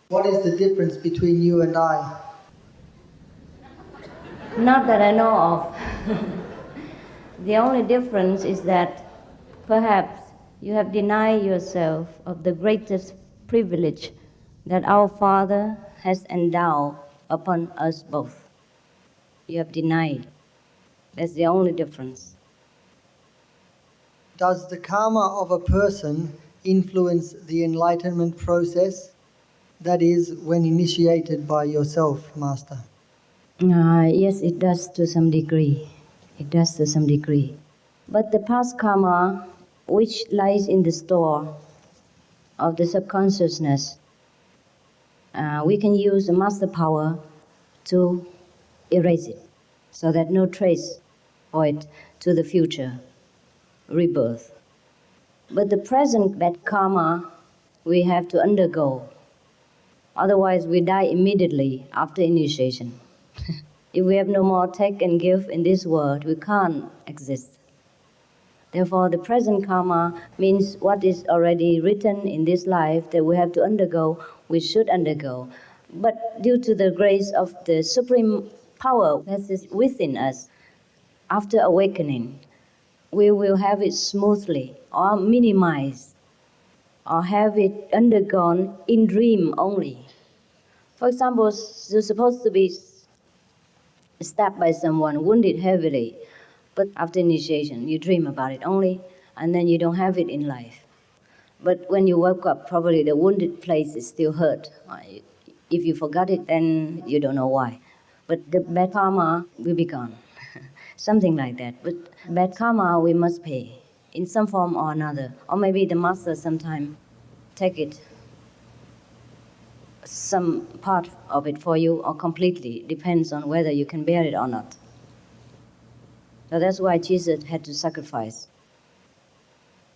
What is the difference between you and I? Not that I know of. The only difference is that perhaps you have denied yourself of the greatest privilege that our Father has endowed upon us both. You have denied. That's the only difference. Does the karma of a person influence the enlightenment process? That is, when initiated by yourself, Master. Yes, it does to some degree. It does to some degree. But the past karma, which lies in the store of the subconsciousness, we can use the master power to erase it, so that no trace for it to the future rebirth. But the present bad karma we have to undergo. Otherwise, we die immediately after initiation. If we have no more take and give in this world, we can't exist. Therefore, the present karma means what is already written in this life that we have to undergo, we should undergo. But due to the grace of the supreme power that is within us, after awakening, we will have it smoothly or minimized or have it undergone in dream only. For example, you're supposed to be stabbed by someone, wounded heavily, but after initiation, you dream about it only, and then you don't have it in life. But when you woke up, probably the wounded place is still hurt. If you forgot it, then you don't know why. But the bad karma will be gone. Something like that. But bad karma we must pay in some form or another. Or maybe the master sometime take it, some part of it for you or completely. Depends on whether you can bear it or not. So that's why Jesus had to sacrifice.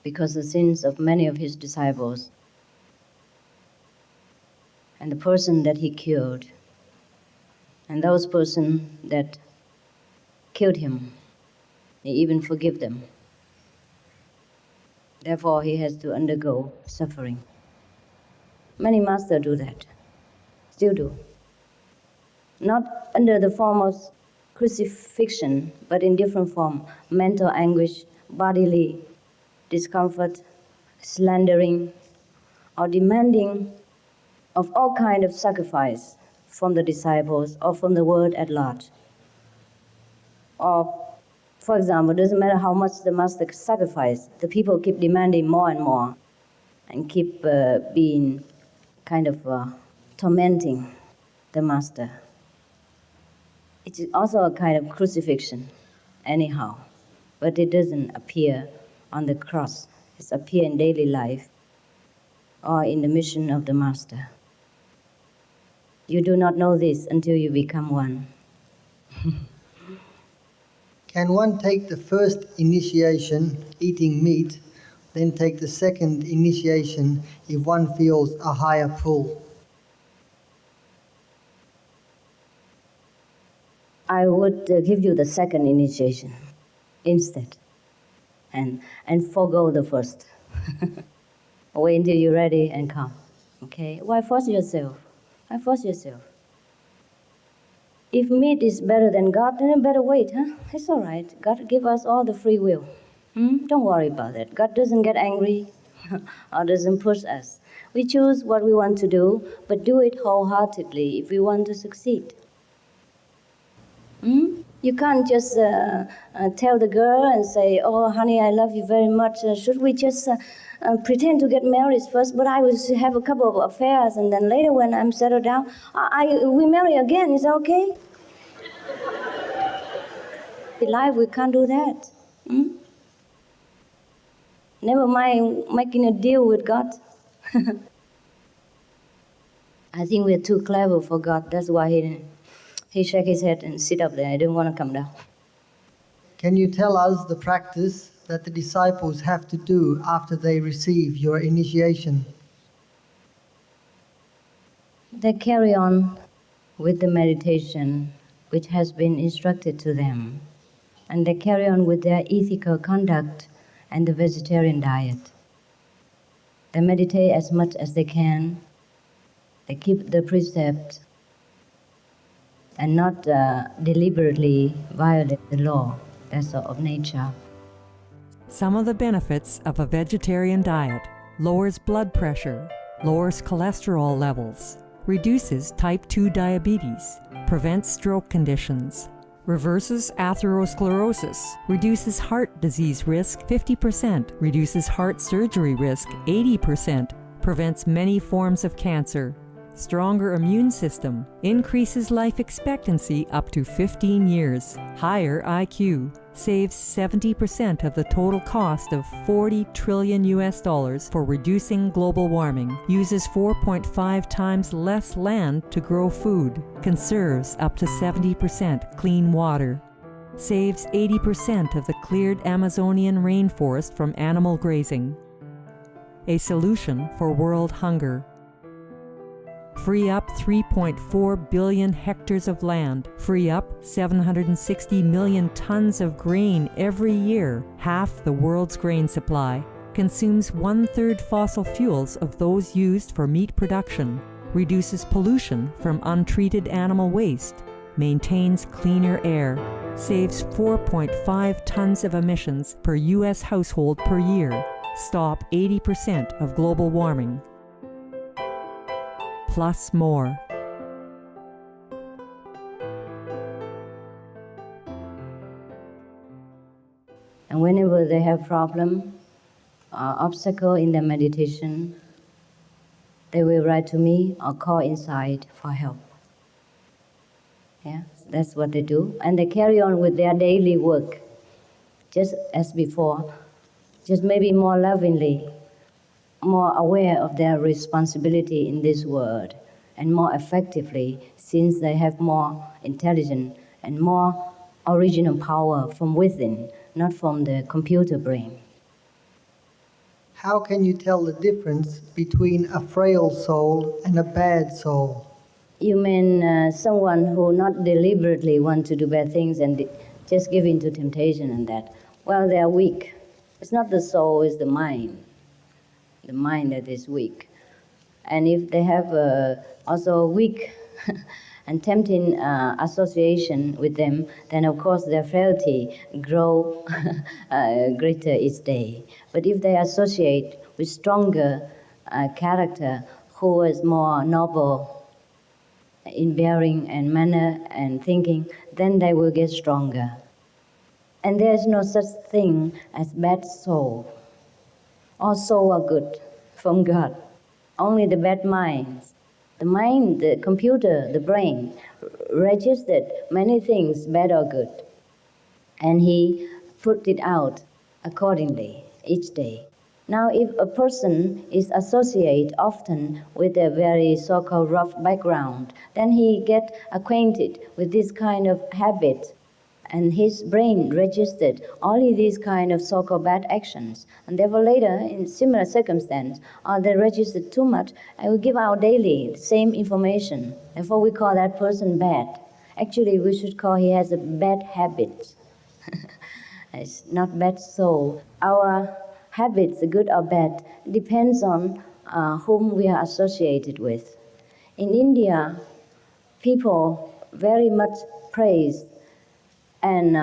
Because the sins of many of his disciples and the person that he killed and those persons that killed him, he even forgive them. Therefore, he has to undergo suffering. Many masters do that, still do. Not under the form of crucifixion, but in different form, mental anguish, bodily discomfort, slandering, or demanding of all kind of sacrifice from the disciples or from the world at large. Or, for example, it doesn't matter how much the master sacrificed, the people keep demanding more and more and keep being kind of tormenting the master. It is also a kind of crucifixion, anyhow, but it doesn't appear on the cross. It appears in daily life or in the mission of the master. You do not know this until you become one. Can one take the first initiation, eating meat, then take the second initiation if one feels a higher pull? I would give you the second initiation instead and forego the first. Wait until you're ready and come. Okay? Why force yourself? Why force yourself? If meat is better than God, then you better wait, huh? It's all right. God give us all the free will. Don't worry about that. God doesn't get angry or doesn't push us. We choose what we want to do, but do it wholeheartedly if we want to succeed. You can't just tell the girl and say, oh, honey, I love you very much. Should we just pretend to get married first, but I will have a couple of affairs, and then later when I'm settled down, we marry again. Is that okay? In life, we can't do that. Never mind making a deal with God. I think we're too clever for God. That's why he shake his head and sit up there. I don't want to come down. Can you tell us the practice that the disciples have to do after they receive your initiation? They carry on with the meditation which has been instructed to them, and they carry on with their ethical conduct and the vegetarian diet. They meditate as much as they can. They keep the precept and not deliberately violate the law. That's of nature. Some of the benefits of a vegetarian diet: lowers blood pressure, lowers cholesterol levels, reduces type 2 diabetes, prevents stroke conditions, reverses atherosclerosis, reduces heart disease risk 50%, reduces heart surgery risk 80%, prevents many forms of cancer, stronger immune system, increases life expectancy up to 15 years, higher IQ, saves 70% of the total cost of $40 trillion for reducing global warming, uses 4.5 times less land to grow food, conserves up to 70% clean water, saves 80% of the cleared Amazonian rainforest from animal grazing. A solution for world hunger. Free up 3.4 billion hectares of land, free up 760 million tons of grain every year, half the world's grain supply, consumes 1/3 fossil fuels of those used for meat production, reduces pollution from untreated animal waste, maintains cleaner air, saves 4.5 tons of emissions per U.S. household per year, stop 80% of global warming. Plus more. And whenever they have problem, obstacle in their meditation, they will write to me or call inside for help. Yeah, that's what they do. And they carry on with their daily work, just as before, just maybe more lovingly, more aware of their responsibility in this world, and more effectively, since they have more intelligence and more original power from within, not from the computer brain. How can you tell the difference between a frail soul and a bad soul? You mean someone who not deliberately want to do bad things and just give in to temptation and that? Well, they are weak. It's not the soul, it's the mind that is weak. And if they have also a weak and tempting association with them, then of course their frailty grow greater each day. But if they associate with stronger character who is more noble in bearing and manner and thinking, then they will get stronger. And there is no such thing as bad soul. All souls are good from God. Only the bad minds. The mind, the computer, the brain, registered many things, bad or good. And he put it out accordingly each day. Now, if a person is associated often with a very so-called rough background, then he get acquainted with this kind of habit, and his brain registered only these kind of so-called bad actions. And therefore later, in similar circumstance, they registered too much, and we give out daily the same information. Therefore we call that person bad. Actually, we should call he has a bad habit. It's not bad soul. Our habits, good or bad, depends on whom we are associated with. In India, people very much praise and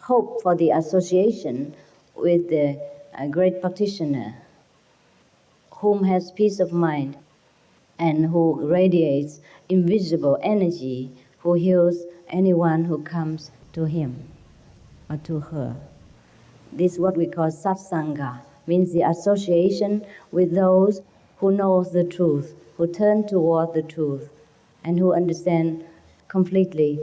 hope for the association with the great practitioner, whom has peace of mind and who radiates invisible energy, who heals anyone who comes to him or to her. This is what we call satsanga, means the association with those who knows the truth, who turn toward the truth, and who understand completely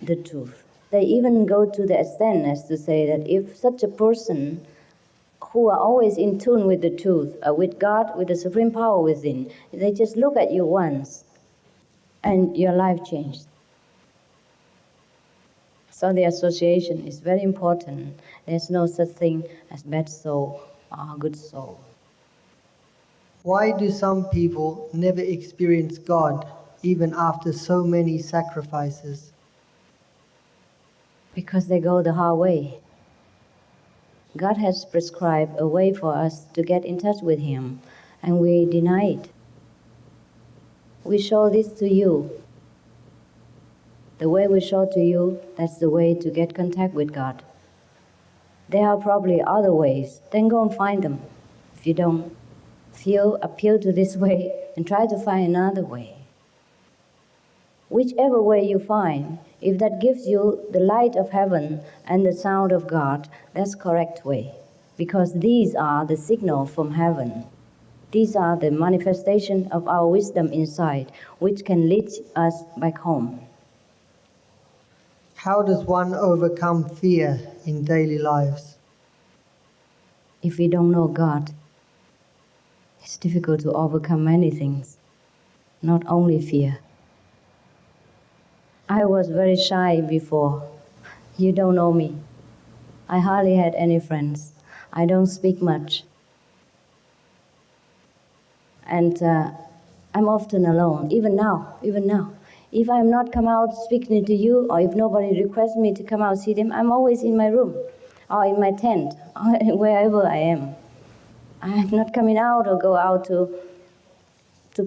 the truth. They even go to the extent as to say that if such a person who are always in tune with the truth, with God, with the supreme power within. They just look at you once, and your life changed. So the association is very important. There's no such thing as bad soul or good soul. Why do some people never experience God even after so many sacrifices? Because they go the hard way. God has prescribed a way for us to get in touch with Him, and we deny it. We show this to you. The way we show to you, that's the way to get contact with God. There are probably other ways. Then go and find them. If you don't appeal to this way, and try to find another way. Whichever way you find, if that gives you the light of heaven and the sound of God, that's correct way. Because these are the signal from heaven. These are the manifestation of our wisdom inside, which can lead us back home. How does one overcome fear in daily lives? If we don't know God, it's difficult to overcome many things, not only fear. I was very shy before. You don't know me. I hardly had any friends. I don't speak much. And I'm often alone, even now. If I'm not come out speaking to you, or if nobody requests me to come out see them, I'm always in my room, or in my tent, or wherever I am. I'm not coming out or go out to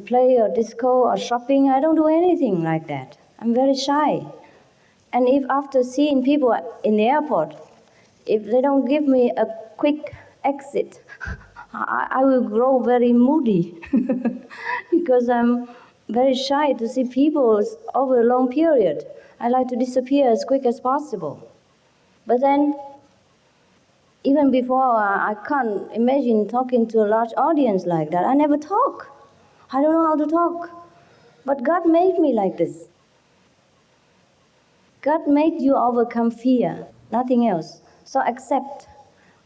play or disco or shopping. I don't do anything like that. I'm very shy. And if after seeing people in the airport, if they don't give me a quick exit, I will grow very moody because I'm very shy to see people over a long period. I like to disappear as quick as possible. But then, even before, I can't imagine talking to a large audience like that. I never talk. I don't know how to talk. But God made me like this. God made you overcome fear, nothing else. So accept.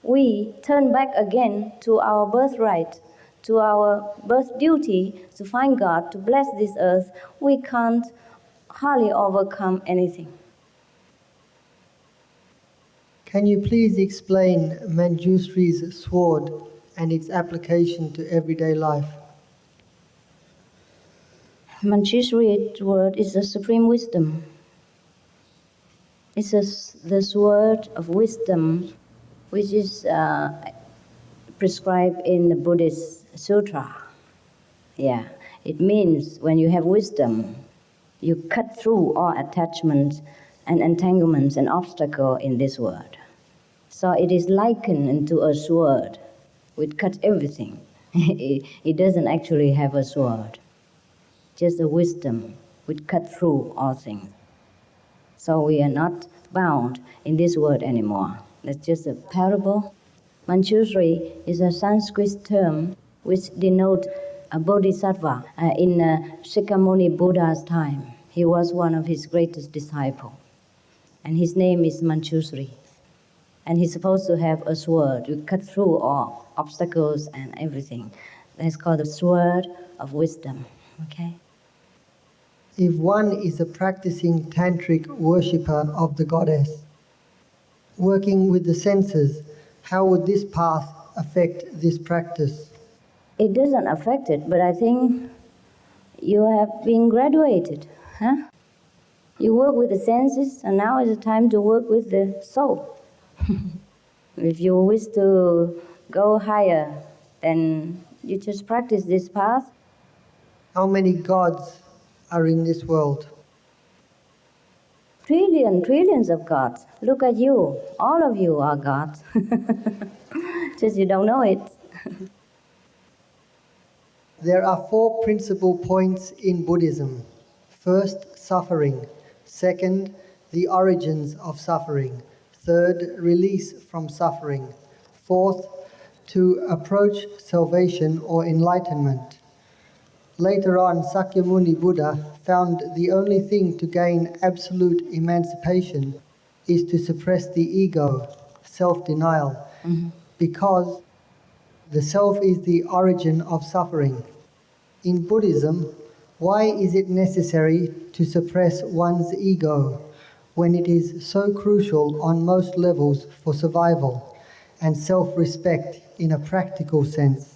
We turn back again to our birthright, to our birth duty, to find God, to bless this earth. We can't hardly overcome anything. Can you please explain Manjushri's sword and its application to everyday life? Manjushri's word is the supreme wisdom. It's the sword of wisdom, which is prescribed in the Buddhist sutra. Yeah, it means when you have wisdom, you cut through all attachments and entanglements and obstacles in this world. So it is likened into a sword, which cuts everything. It doesn't actually have a sword, just a wisdom which cuts through all things. So we are not bound in this world anymore. That's just a parable. Manjushri is a Sanskrit term which denotes a bodhisattva in Shakyamuni Buddha's time. He was one of his greatest disciples. And his name is Manjushri. And he's supposed to have a sword to cut through all obstacles and everything. That's called the sword of wisdom. Okay? If one is a practicing tantric worshipper of the goddess, working with the senses, how would this path affect this practice? It doesn't affect it, but I think you have been graduated. Huh? You work with the senses, and now is the time to work with the soul. If you wish to go higher, then you just practice this path. How many gods are in this world? Trillions of gods. Look at you. All of you are gods. Just you don't know it. There are 4 principal points in Buddhism. First, suffering. Second, the origins of suffering. Third, release from suffering. Fourth, to approach salvation or enlightenment. Later on, Shakyamuni Buddha found the only thing to gain absolute emancipation is to suppress the ego, self-denial, because the self is the origin of suffering. In Buddhism, why is it necessary to suppress one's ego when it is so crucial on most levels for survival and self-respect in a practical sense?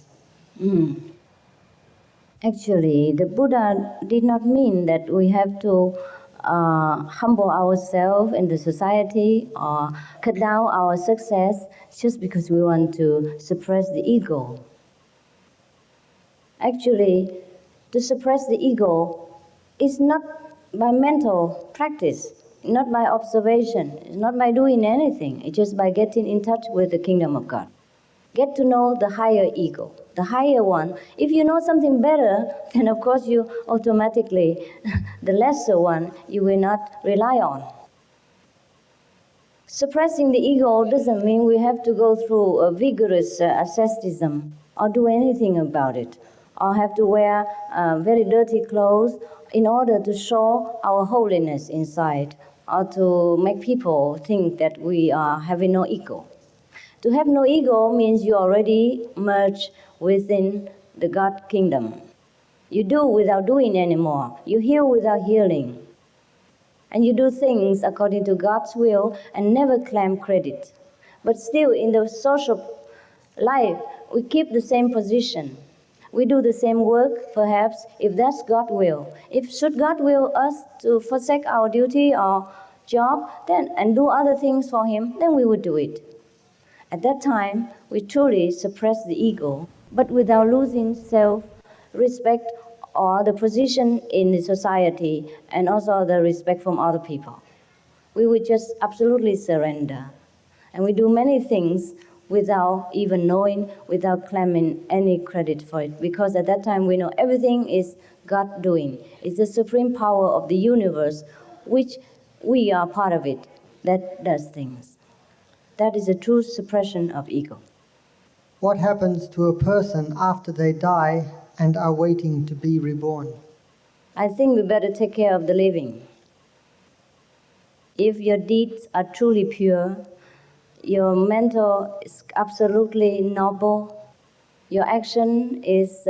Actually, the Buddha did not mean that we have to humble ourselves in the society or cut down our success just because we want to suppress the ego. Actually, to suppress the ego is not by mental practice, not by observation, it's not by doing anything, it's just by getting in touch with the kingdom of God. Get to know the higher ego, the higher one. If you know something better, then of course you automatically, the lesser one, you will not rely on. Suppressing the ego doesn't mean we have to go through a vigorous asceticism or do anything about it, or have to wear very dirty clothes in order to show our holiness inside, or to make people think that we are having no ego. To have no ego means you already merge within the God kingdom. You do without doing anymore. You heal without healing. And you do things according to God's will and never claim credit. But still, in the social life, we keep the same position. We do the same work, perhaps, if that's God's will. Should God will us to forsake our duty or job and do other things for Him, then we would do it. At that time, we truly suppress the ego, but without losing self-respect or the position in the society and also the respect from other people. We would just absolutely surrender. And we do many things without even knowing, without claiming any credit for it, because at that time we know everything is God doing. It's the supreme power of the universe, which we are part of it, that does things. That is a true suppression of ego. What happens to a person after they die and are waiting to be reborn? I think we better take care of the living. If your deeds are truly pure, your mental is absolutely noble, your action is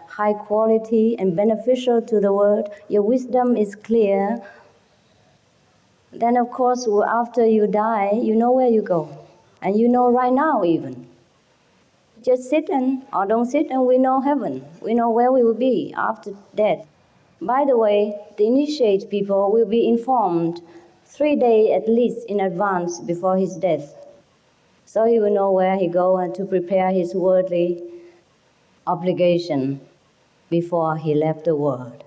high quality and beneficial to the world, your wisdom is clear, then of course after you die, you know where you go. And you know right now even. Just sit or don't sit and we know heaven. We know where we will be after death. By the way, the initiate people will be informed 3 days at least in advance before his death. So he will know where he go and to prepare his worldly obligation before he left the world.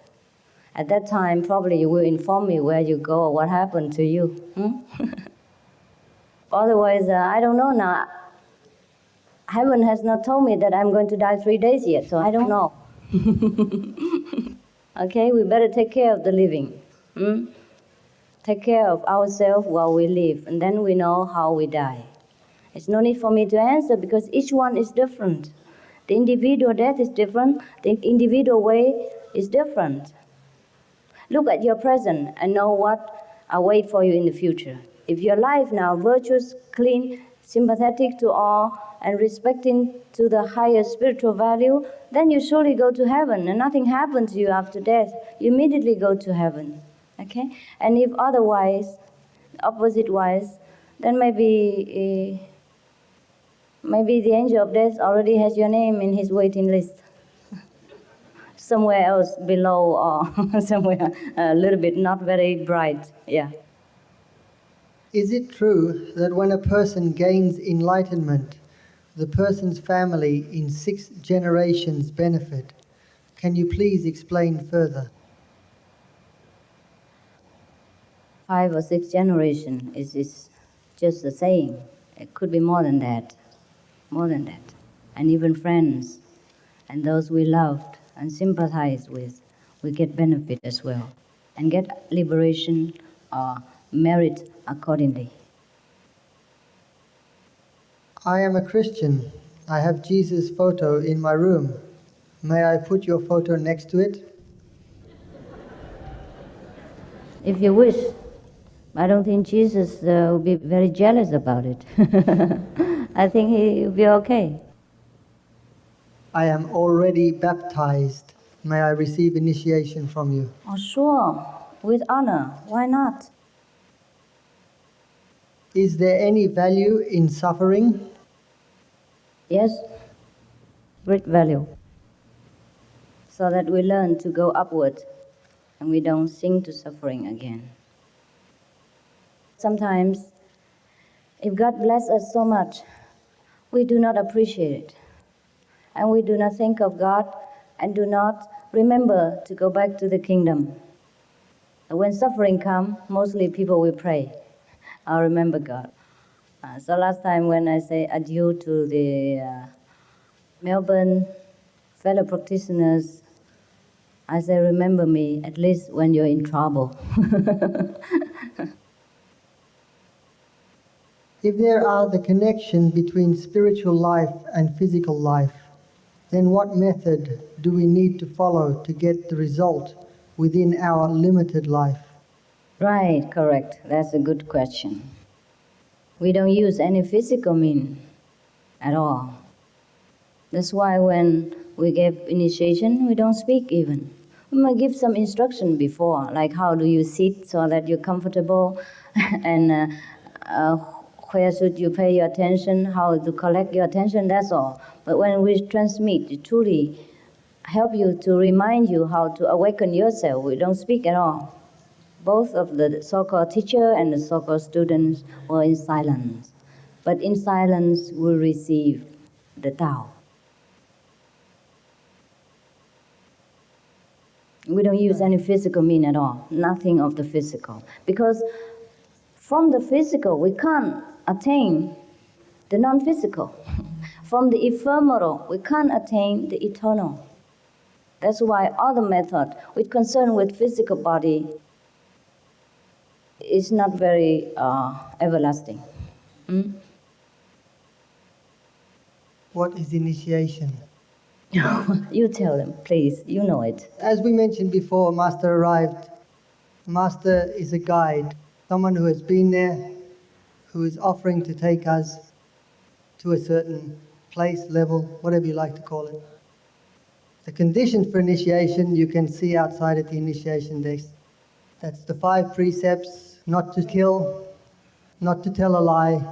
At that time, probably you will inform me where you go or what happened to you. Otherwise, I don't know now. Heaven has not told me that I'm going to die 3 days yet, so I don't know. Okay, we better take care of the living. Take care of ourselves while we live, and then we know how we die. It's no need for me to answer because each one is different. The individual death is different. The individual way is different. Look at your present and know what awaits for you in the future. If your life now virtuous, clean, sympathetic to all, and respecting to the higher spiritual value, then you surely go to heaven, and nothing happens to you after death. You immediately go to heaven. Okay? And if otherwise, opposite-wise, then maybe the angel of death already has your name in his waiting list. Somewhere else below or somewhere a little bit not very bright. Yeah. Is it true that when a person gains enlightenment, the person's family in 6 generations benefit? Can you please explain further? 5 or 6 generations is just the saying. It could be more than that. More than that. And even friends and those we loved and sympathize with, we get benefit as well and get liberation or merit accordingly. I am a Christian. I have Jesus' photo in my room. May I put your photo next to it? If you wish. I don't think Jesus will be very jealous about it. I think he will be okay. I am already baptized. May I receive initiation from you? Oh, sure. With honor. Why not? Is there any value in suffering? Yes. Great value. So that we learn to go upward and we don't sink to suffering again. Sometimes, if God bless us so much, we do not appreciate it. And we do not think of God and do not remember to go back to the kingdom. When suffering comes, mostly people will pray. I'll remember God. So last time when I say adieu to the Melbourne fellow practitioners, I say remember me at least when you're in trouble. If there are the connection between spiritual life and physical life, then what method do we need to follow to get the result within our limited life? Right, correct. That's a good question. We don't use any physical mean at all. That's why when we give initiation, we don't speak even. We might give some instruction before, like how do you sit so that you're comfortable, and where should you pay your attention, how to collect your attention, that's all. But when we transmit, it truly help you to remind you how to awaken yourself. We don't speak at all. Both of the so-called teacher and the so-called students were in silence. But in silence, we receive the Tao. We don't use any physical mean at all, nothing of the physical. Because from the physical, we can't attain the non-physical. From the ephemeral, we can't attain the eternal. That's why other method with concern with physical body is not very everlasting. What is initiation? You tell them, please. You know it. As we mentioned before, Master arrived. Master is a guide, someone who has been there, who is offering to take us to a certain place, level, whatever you like to call it. The conditions for initiation you can see outside at the initiation desk. That's the 5 precepts: not to kill, not to tell a lie,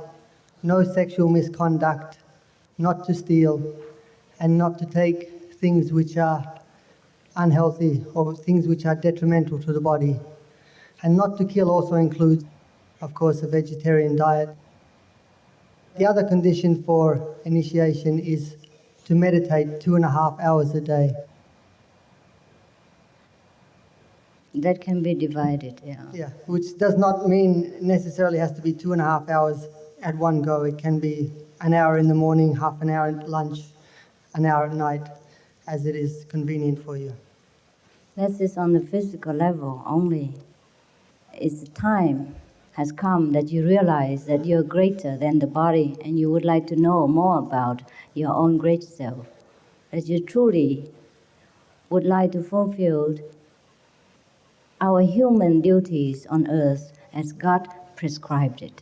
no sexual misconduct, not to steal, and not to take things which are unhealthy or things which are detrimental to the body. And not to kill also includes, of course, a vegetarian diet. The other condition for initiation is to meditate 2.5 hours a day. That can be divided, yeah. Yeah, which does not mean necessarily has to be 2.5 hours at one go. It can be an hour in the morning, half an hour at lunch, an hour at night, as it is convenient for you. That is on the physical level only. It's time has come that you realize that you're greater than the body and you would like to know more about your own great self. That you truly would like to fulfill our human duties on earth as God prescribed it.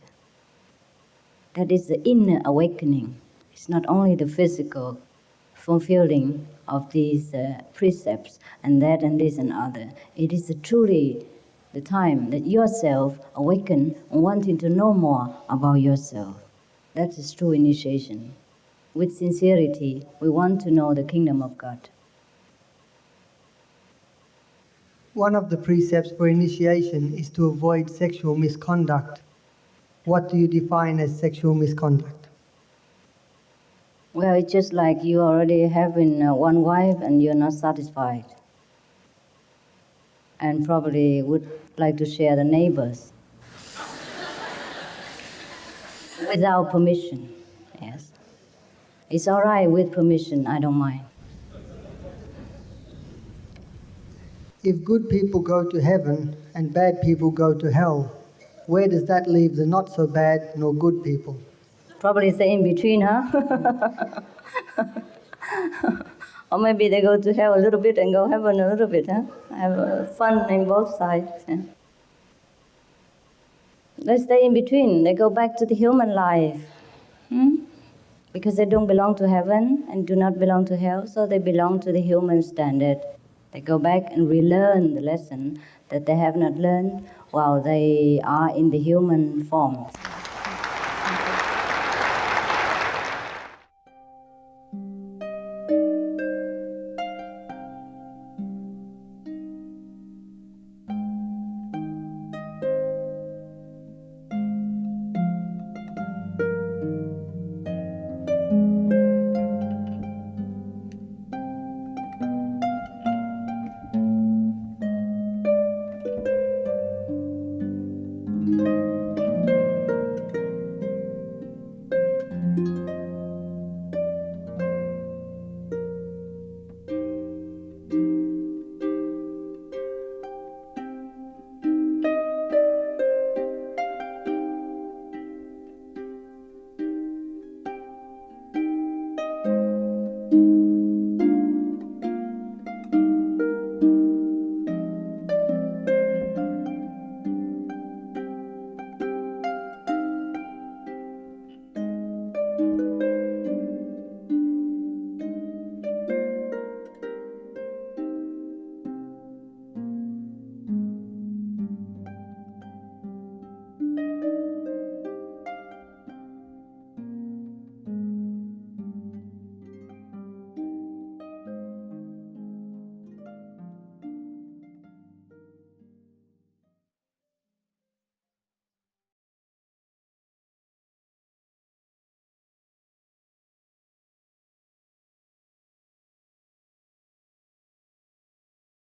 That is the inner awakening. It's not only the physical fulfilling of these precepts and that and this and other. It is truly the time that yourself awaken and wanting to know more about yourself. That is true initiation. With sincerity, we want to know the kingdom of God. One of the precepts for initiation is to avoid sexual misconduct. What do you define as sexual misconduct? Well, it's just like you already having one wife and you're not satisfied. And probably would like to share the neighbors. Without permission, yes. It's all right with permission, I don't mind. If good people go to heaven and bad people go to hell, where does that leave the not so bad nor good people? Probably say in between, huh? Or maybe they go to hell a little bit and go heaven a little bit, huh? Have fun in both sides. Yeah. They stay in between. They go back to the human life. Because they don't belong to heaven and do not belong to hell, so they belong to the human standard. They go back and relearn the lesson that they have not learned while they are in the human form.